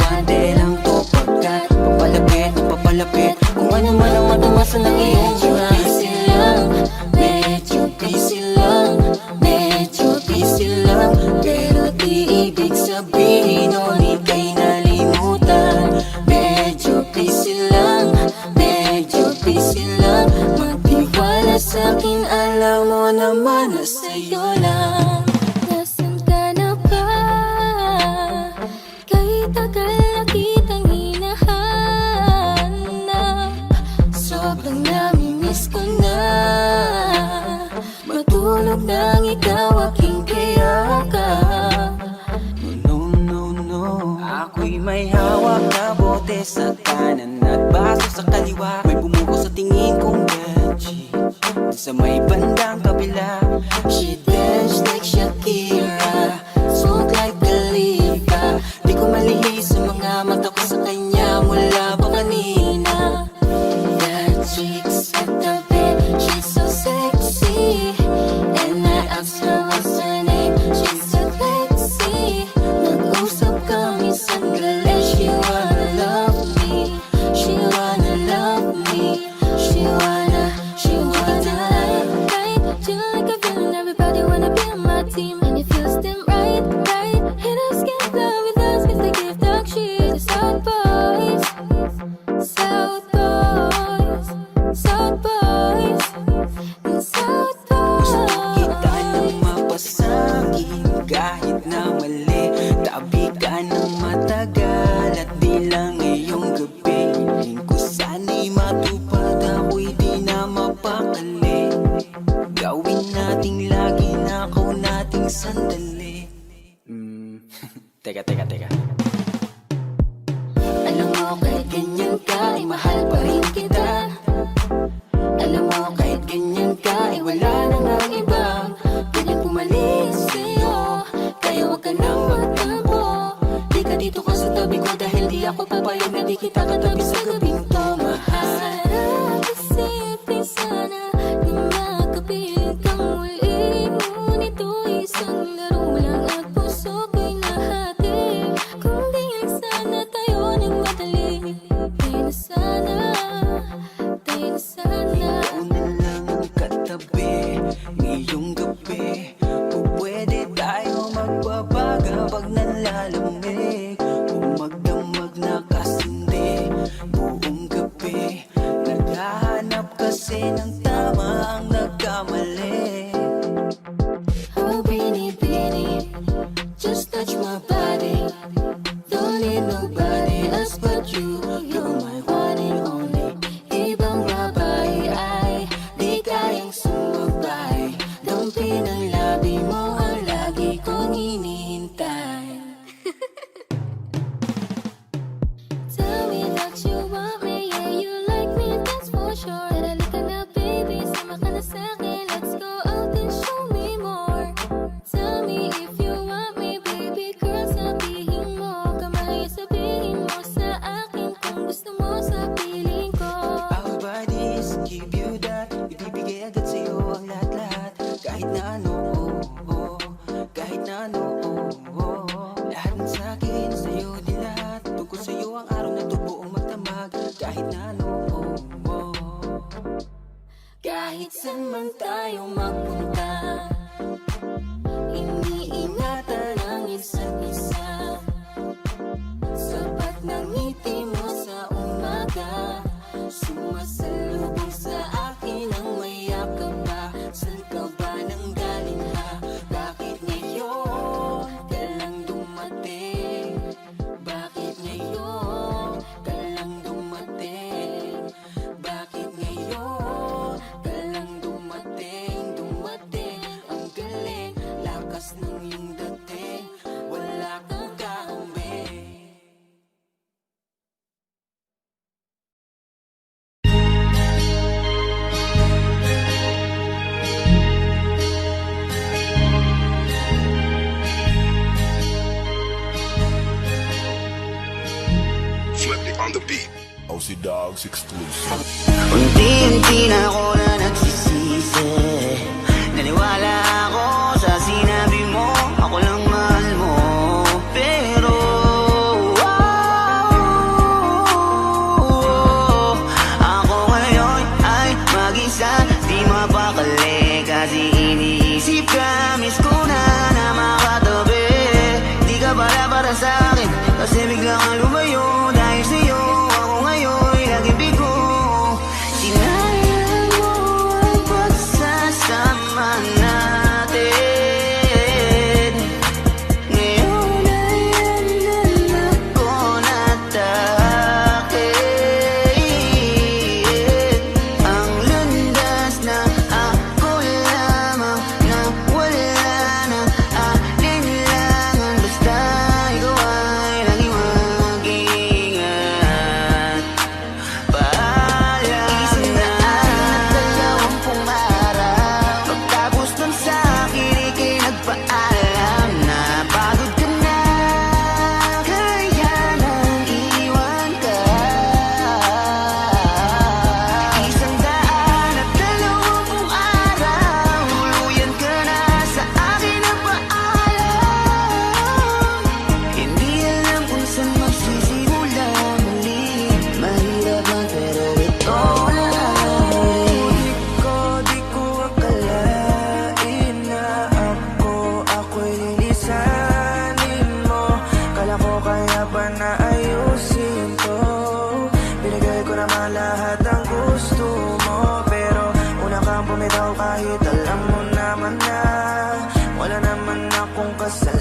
sa kanan at baso sa kaliwa. May bumuko sa tingin kong gadget sa may bandang kabila. She dance like Shakira, smoke like Khalifa. Di ko malihis sa mga mata ko sa kanya mula pa kanina. That chick's at the bed, she's so sexy. And I asked her what's her name, she said Lexi. Nag-usap kami sandali, she wanna love me, she wanna love me, she wanna right, chill like a villain, everybody wanna be on my team. And it feels them right, hitters can't play with us cause they give dog shit to South boys, South boys, South boys, and South boys. Kita ng mapasangin kahit na mali, tabi ka ng matagal at di lang ngayong gabi. Hiling ko sana'y matupad, ako'y di na mapakali. Gawin nating lagi, nakaw nating sandali. Teka Alam mo kahit ganyan ka, ay mahal pa rin kita. Alam mo kahit ganyan ka, ay wala na nga ibang ganyan pumalis sa'yo. Kaya wag ka nang magtampo, di ka dito ka sa tabi ko, dahil di ako papayag na di kita katabi sa gabing to, mahal. Sarap isipin sana na makapilit kang muli, ngunit ito'y isang laro lang at puso ko'y nahati. Kung di lang sana tayo nagmadali, tayo na sana. Ikaw na lang ang katabi ngayong gabi. Kung pwede tayo magbabaga pag nalalamig, kung magdamag na kasindi buong gabi. Naghahanap kasi ng tama ang nagkamali. Oh, Bini, just touch my body. Don't need nobody else but you. You're my one and only. Ibang babae ay di kayang sumabay. Dampi ng labi mo ang lagi kong hinihintay. Tell me that you want me, yeah, you like me, that's for sure. Tara, lika na baby, sama ka na sa'kin. Let's go out and show me more. Tell me if you want me, baby girl, sabihin mo. Kamay sabihin mo sa akin kung gusto mo sa piling ko. Our bodies give you that, ibibigay agad sa'yo ang lahat-lahat. Kahit na ano, kahit na ano, lahat ng sa'kin, sa'yo din lahat. Tungkol sa'yo ang araw na ito buong magdamag. Kahit na ano, kahit saan man tayo magpunta, iniingatan ang isa't isa. Sapat ng ngiti mo sa umaga, sumasalubong sa akin ang mayakap pa. Saan ka ba nang galing ha? Bakit ngayon ka lang dumating? Bakit ngayon ka lang dumating? Bakit ngayon ka lang dumating? Ang galing, lakas ng iyong dating, wala kang kahambing.
OC Dogs exclusive.
Unti-unti na ako na nagsisisi. Naniwala ako sa sinabi mo, ako lang mahal mo. Pero ako ngayon ay mag-isa, di mapakali. Kasi iniisip ka, miss ko na makatabi. Di ka para sa akin, kasi bigla kang lumayo. Dahil sa'yo ako ngayon laging bigo. Sinayang mo ang pagsasama natin. Ngayon ay yan ako natake. Ang landas na ako lamang, na wala na alinlangan. Basta ikaw ay laging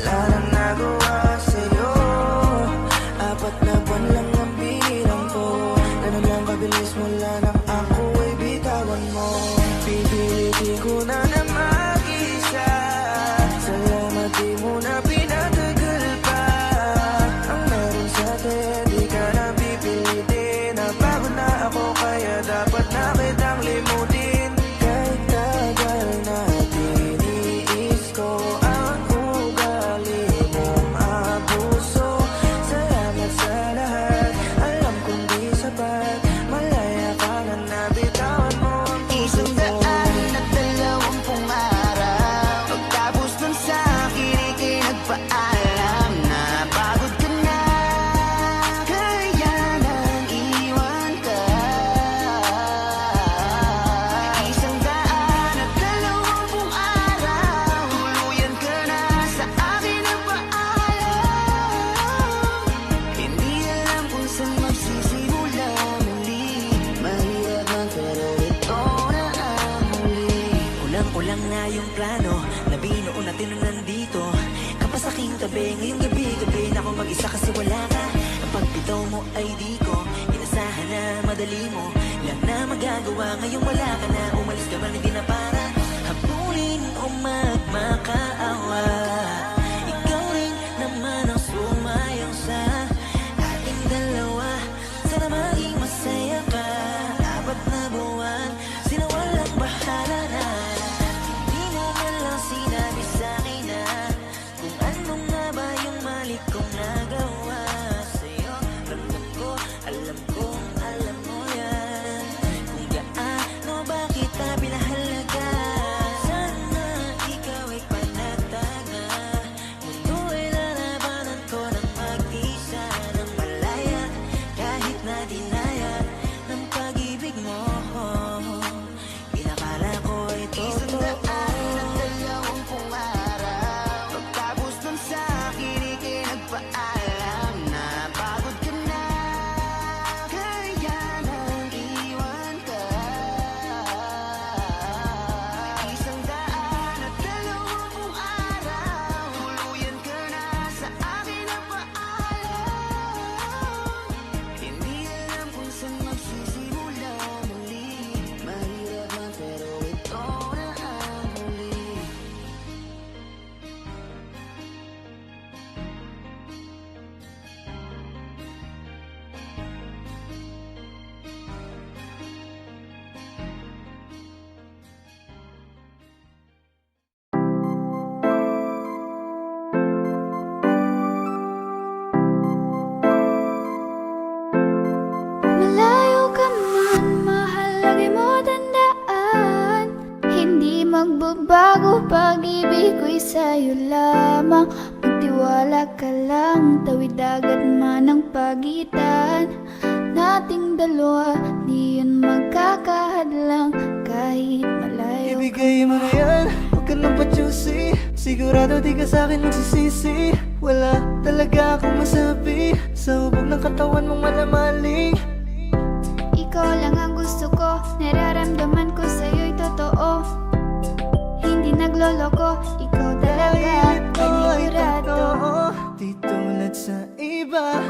wala nang nagawa sa'yo. 4 na buwan lang ang bilang ko, ganun lang kabilis mula nang ako ay bitawan mo. Pipilitin ko na mag-isa, salamat di mo na pinatagal pa. Ang meron sa'tin, di ka na pipilitin. Napagod na ako kaya dapat na kitang limutin. Kahit tagal natin, iis ko ang ugali mong abuso. Salamat sa lahat, alam kong di sapat. Malaya ka na nabitawan mo ang puso ko.
120 araw, pagtapos nun sa akin ika'y nagpaalam na pagod ka na, kaya nang iwan ka. 120 araw, tuluyan ka na sa akin nagpaalam. Hindi alam kung saan magsisimula muli, mahirap man pero ito na ang huli.
Ulang-ulang na yung plano na binuo natin nung nandito ka pa sa aking tabi. Ngayong gabi-gabi na ako mag-isa kasi wala ka. Ang pagbitaw mo ay di ko inasahan na madali mo lang na magagawa. Ngayong wala ka na, umalis ka man hindi na para habulin o magmakaawa. Ikaw rin naman ang sumayang sa ating dalawa. Sana maging masaya ka. 4 na buwan, sila walang bahala na. Hindi mo man lang sinabi sa'kin na kung ano nga ba yung mali kong nagawa sa'yo. Ramdam ko, alam kong alam mo yan, kung gaano ba kita pinahalaga. Sana ikaw ay panatag na, mundo ay lalabanan ko ng mag-isa ng malaya. Kahit na dinaya ng pag-ibig mo, inakala ko ay totoo.
120 araw, pagtapos nun sa akin ika'y nagpaalam na pagod ka na, kaya nang iwan ka. 120 araw, tuluyan ka na sa akin nagpaalam. Hindi alam kung saan magsisimula muli, mahirap man pero ito na ang huli.
Malayo ka man, mahal, lagi mo tandaan. Hindi magbabago, pag-ibig ko'y sa'yo lamang. Magtiwala ka lang, tawid dagat man ang pagitan nating dalawa, di yun magkakahadlang kahit malayo.
Ibigay mo na yan, huwag ka nang pa-choosy. Sigurado di ka sa'kin magsisisi. Wala talaga akong masabi sa hubog ng katawan mong malamaling.
Ikaw lang ang gusto ko, nararamdaman ko sa'yo'y totoo. Hindi nagloloko, ikaw talaga, panigurado.
Di tulad sa iba,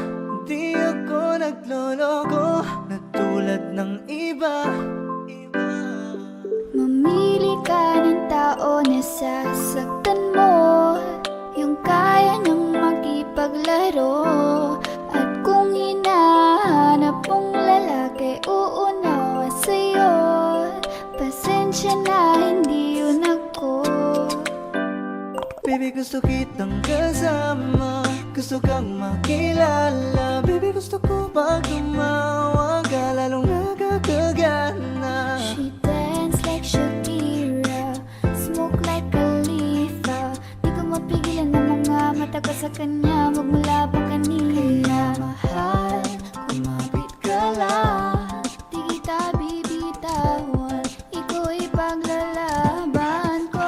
di ako nagloloko na tulad ng iba.
Mamili ka ng tao na sasaktan mo, yung kaya niyang makipaglaro. At kung hinahanap mong lalaki, uunawa sa'yo. Pasensya na, hindi yun ako.
Baby, gusto kitang kasama, gusto kang makilala. Baby, gusto ko pag tumawa ka, lalong nakakagana.
She dance like Shakira, smoke like Khalifa. Di ko mapigilan ng mga mata ko sa kanya, magmula pa kanina. Mahal, kumapit ka lang, di kita bibitawan, iko'y paglalaban ko.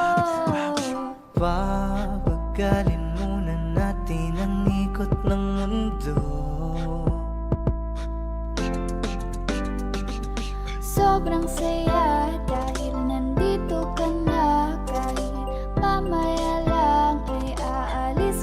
Papagalin muna natin ang ikot ng mundo.
Sobrang saya dahil nandito ka na. Kahit mamaya lang ay aalis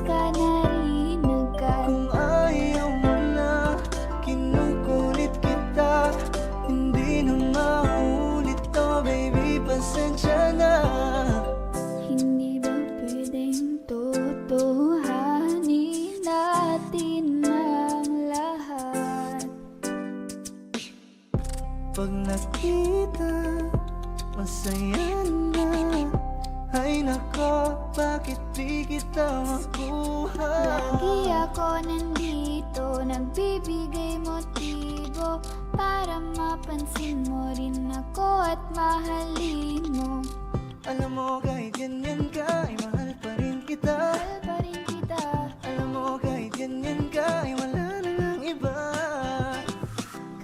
makuha.
Lagi ako nandito, nagbibigay motibo para mapansin mo rin ako at mahalin mo.
Alam mo kahit ganyan ka, ay mahal pa rin kita.
Mahal pa rin kita.
Alam mo kahit ganyan ka, ay wala na ng iba.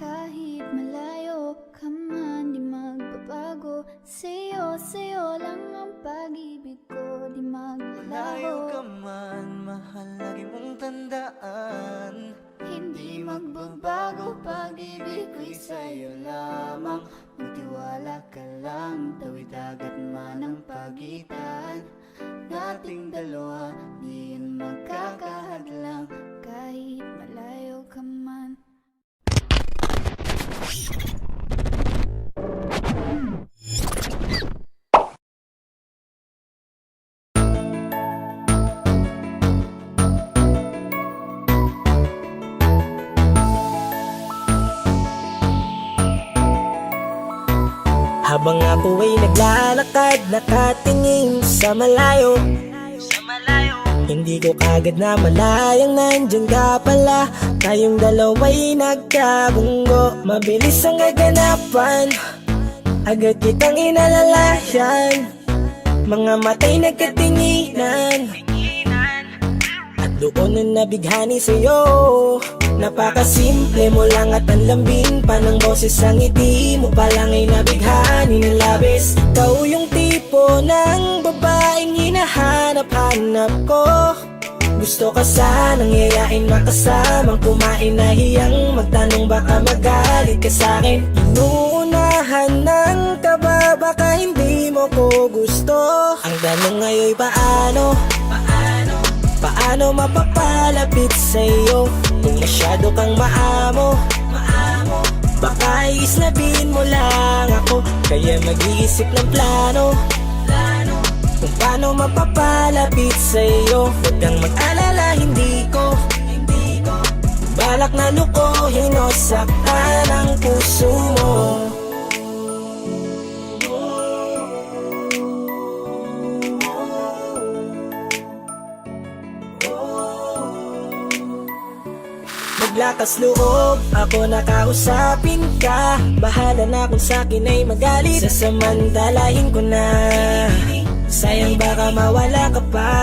Kahit malayo ka man, di magbabago. Sa'yo lang ang pag-ibig ko, di
Layo
maglaho.
ka man, mahal lagi mong tandaan.
Hindi magbabago, pag-ibig ko'y sa'yo lamang. Magtiwala ka lang, tawid dagat man ang pagitan. Nating dalawa, di yan magkakahadlang. Kahit malayo ka man.
Habang ako ay naglalakad, nakatingin sa malayo, hindi ko kagad na malayang nandyan ka pala. Tayong dalawa'y nagkabunggo, mabilis ang kaganapan, agad kitang inalalayan. Mga matay nagkatinginan, at doon na nabighani sa'yo. Napakasimple mo lang at ang lambing pa ng boses. Ang ngiti mo pa lang ay nabighani ng labis. Ikaw yung tipo ng babaeng hinahanap-hanap ko. Gusto ka sanang yayain, makasamang kumain, nahiyang magtanong baka magalit ka sa'kin. Inuunahan ng kaba, baka hindi mo ko gusto. Ang tanong ngayon paano? Paano mapapalapit sa'yo kung masyado kang maamo? Baka islabin mo lang ako, kaya mag-iisip ng plano kung paano mapapalapit sa'yo. Huwag kang mag-alala, hindi ko balak na lukuhin o saktan ang puso mo. Maglakas loob, ako nakausapin ka. Bahala na kung sa'kin ay magalit, sasamantalahin ko na. Sayang baka mawala ka pa.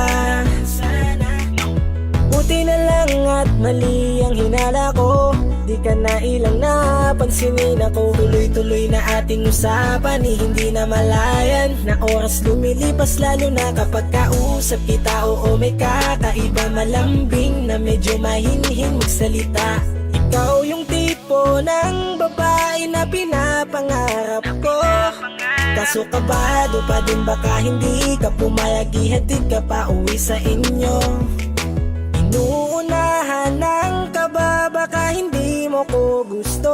Buti na lang at mali ang hinala ko, di ka na ilang napansinin ako. Tuloy-tuloy na ating usapan, hindi na malayan. Na oras lumilipas lalo na kapag kausap kita. Oo, may kakaiba, malambing na medyo mahinhin magsalita. Ikaw yung tipo ng babae na pinapangarap ko. Kaso kabado pa din, baka hindi ka pumayag, ihatid ka pa uwi sa inyo. Inuunahan ng kaba, baka hindi mo ko gusto.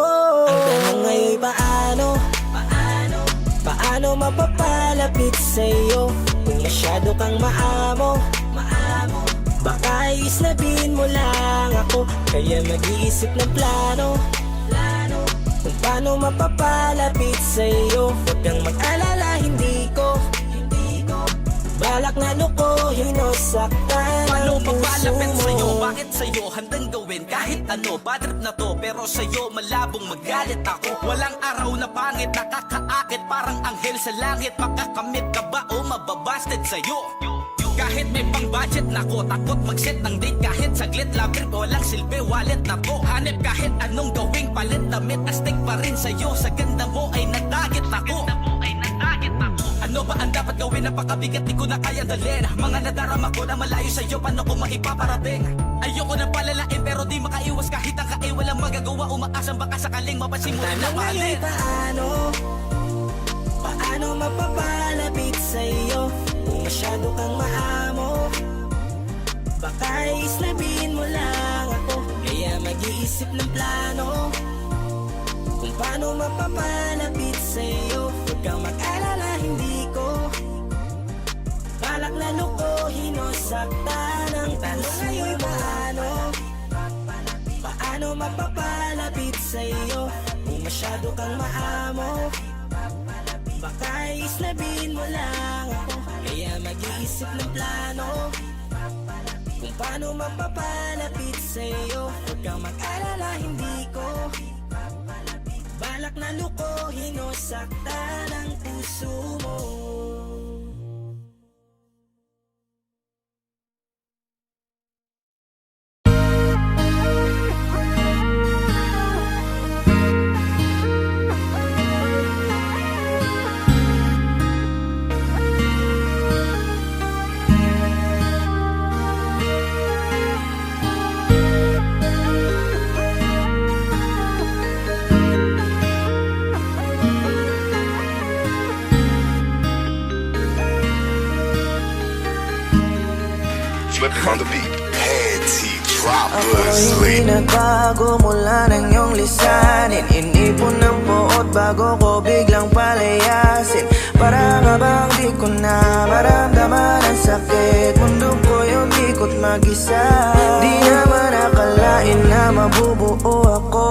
Ang tanong ngayon paano? Paano mapapalapit sa'yo kung masyado kang maamo? Baka islabin mo lang ako, kaya mag-iisip ng plano kung paano mapapalapit sa'yo. Huwag kang mag-alala, hindi ko balak na lukuhin o saktan ang puso mo.
Sa'yo, bakit sa'yo handang gawin kahit ano? Bad trip na to, pero sa'yo malabong magalit ako. Walang araw na pangit, nakakaakit parang anghel sa langit. Makakamit ka ba o mababasted sa'yo? Kahit may pang budget na ko, takot mag-set ng date kahit saglit. Love trip, walang silbi, wallet na to. Hanip kahit anong gawing palit, damit astig pa rin sa'yo. Sa ganda mo ay nagtagit ako. Ano ba ang dapat gawin? Napakabigat, di ko na kayang dalhin. Mga nadarama ko na malayo sa'yo, paano ko maipaparating? Ayoko na palalain pero di makaiwas kahit ang kae. Walang magagawa, umaasang baka sakaling mapansin mo rin na mahalin.
Paano mapapalapit sa'yo kung masyado kang maamo? Baka islabin mo lang ako, kaya mag-iisip ng plano kung paano mapapalapit sa'yo. Huwag kang mag-alala, hindi ko balak na lukuhin o saktan ang puso mo. Paano mapapalapit sa'yo kung masyado kang maamo? Baka islabin mo lang ako, kaya mag-iisip ng plano paano mapapalapit sa'yo. Huwag kang mag-alala, hindi ko balak na lukohin o saktan ang puso mo.
Flipping on the beat. Panty droppers.
Ako'y hindi nagbago mula ng iyong lisanin. Inipon ng buot bago ko biglang palayasin. Para nga bang di ko na maramdaman ang sakit. Mundo ko yung ikot mag-isa. Di naman akalain na mabubuo ako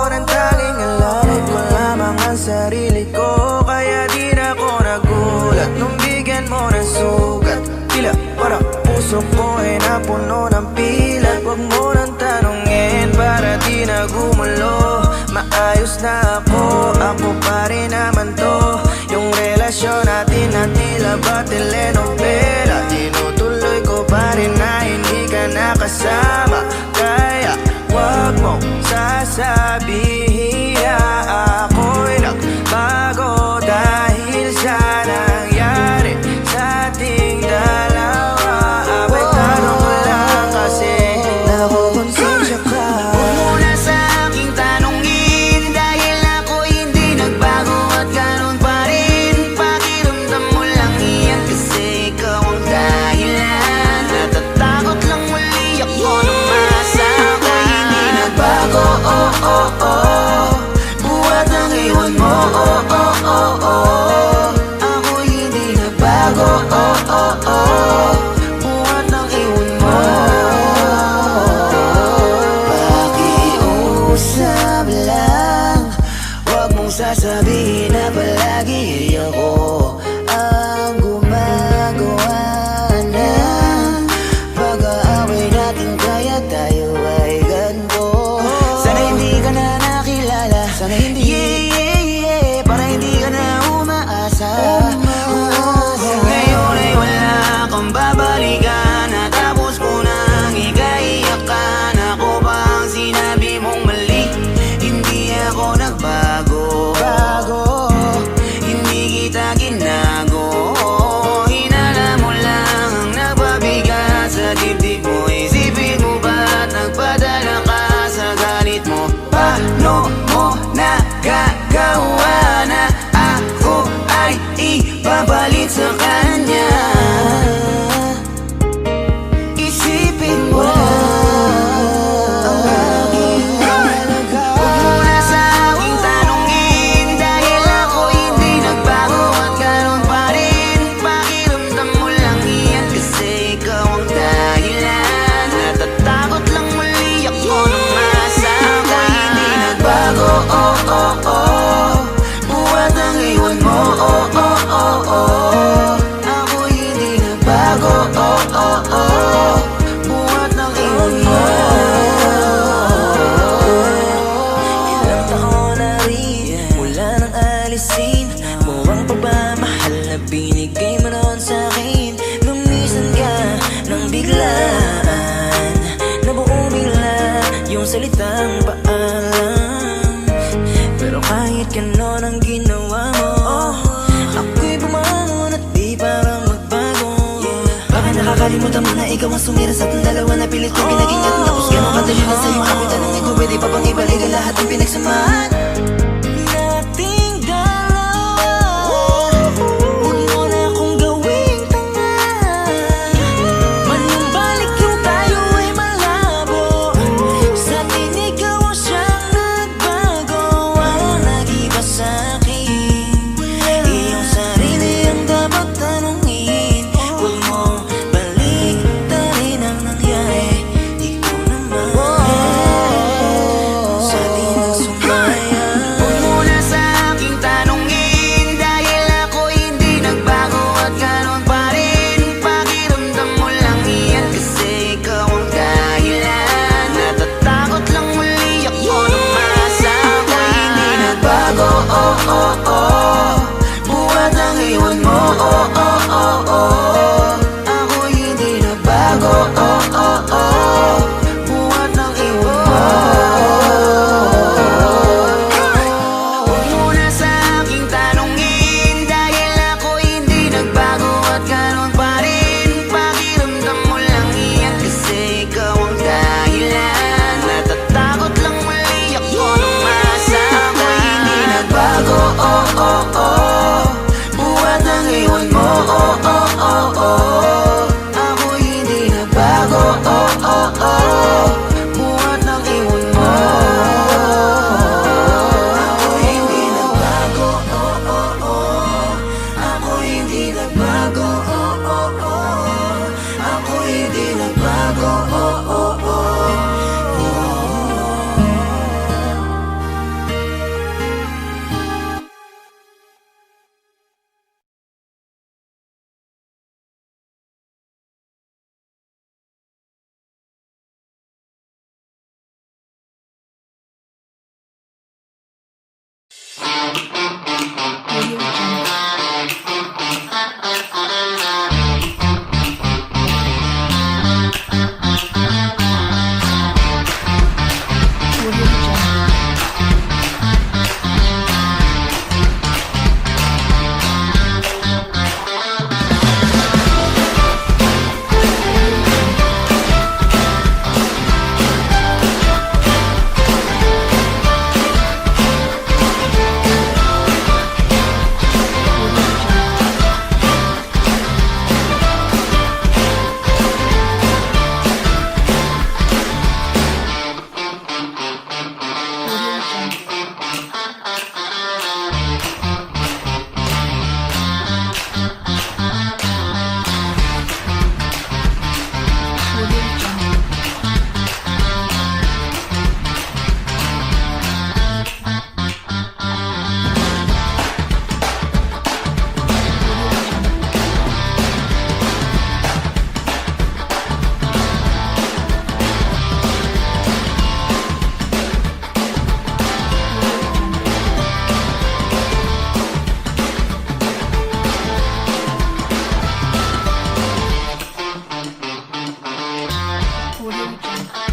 ng tanging alalay ko lamang ang sarili ko. Kaya di na ako nagulat nung bigyan mo ng sugat. Tila parang puso ko ay napuno ng pilat. Huwag mo nang tanungin para di na gumulo. Maayos na ako pa rin naman to. Yung relasyon natin na tila ba telenovela. Tinutuloy ko pa rin na hindi ka nakasama. Kaya huwag mong sasabihin na ako'y nagbago dahil sa nangyari sa ating dalawa. Apektado ko lang kasi nakukonsensya ka.
Huwag mo na sa aking tanongin dahil ako'y hindi nagbago at ganun pa rin. Pakiramdam mo lang iyan kasi ikaw ang dahilan. Natatakot lang muli ako na umasa. Ako'y hindi nagbago, oh oh oh. Buhat ng iwan mo, oh oh oh oh. Ako'y hindi nagbago, oh oh oh. Buhat ng iwan mo. Pakiusap lang, huwag mong sasabihin na palagi ako ang gumagawa ng pag-aaway natin kaya tayo ay ganito. Sana hindi ka na nakilala, sana hindi para hindi ka na umaasa. Ngayon ay wala kang babalikan at tapos ko nang ikaiyakan. Ako ba ang sinabi mong mali? Hindi ako nagbago, hindi kita ginago. Hinala mo lang ang nagpabigat sa dibdib mo. Isipin mo ba't nagpadala ka sa galit mo? Paano mo nagagawa na ako ay ipapalit sa kanya? Isipin mo ang aking halaga. Huwag mo na sa aking tanongin dahil ako hindi nagbago at ganun pa rin. Pakiramdam mo lang iyan kasi ikaw ang dahilan. Natatakot lang muli ako na umasa. Ako'y hindi nagbago, oh oh oh. Buhat ang iwan mo, oh oh oh oh. Ako'y hindi nagbago, oh oh oh. Buhat ng iwan mo.
Ilang taon na rin mula nang alisin mo ang pagmamahal na binigay mo noon sa'kin. Lumisan ka ng biglaan, nabuo bigla yung salitang paalam. Pero kahit ganon ang ginawa mo, ako'y bumangon at di parang magbago. Baka nakakalimutan mo na ikaw ang sumira sa ating dalawa na pilit ko pinagingat. Tapos ganon kadali na sa'yo ako'y tanongin ko pwede pa bang ibalik ang lahat ng pinagsamahan nating dalawa. Huwag mo na akong gawing tanga. Manumbalik yung tayo ay malabo. Sa atin ikaw ang siyang nagbago. Walang nag-iba sa'kin. Iyong sarili ang dapat tanungin. Huwag mo baliktarin ang nangyari. Ikaw naman sa atin ang sumay.
Ako'y hindi na bago, buhat ng iwan mo. Huwag mo na sa aking tanongin, dahil ako'y hindi nagbago at ganun pa rin. Pakiramdam mo lang iyan kasi ikaw ang dahilan. Natatakot lang muli ako nung masa ako'y hindi nagbago, buhat ng iwan mo. Ako'y hindi nagbago, buhat ng iwan mo. Ako'y hindi nagbago, ako'y hindi nagbago, ako'y hindi nagbago.
Audio Jungle.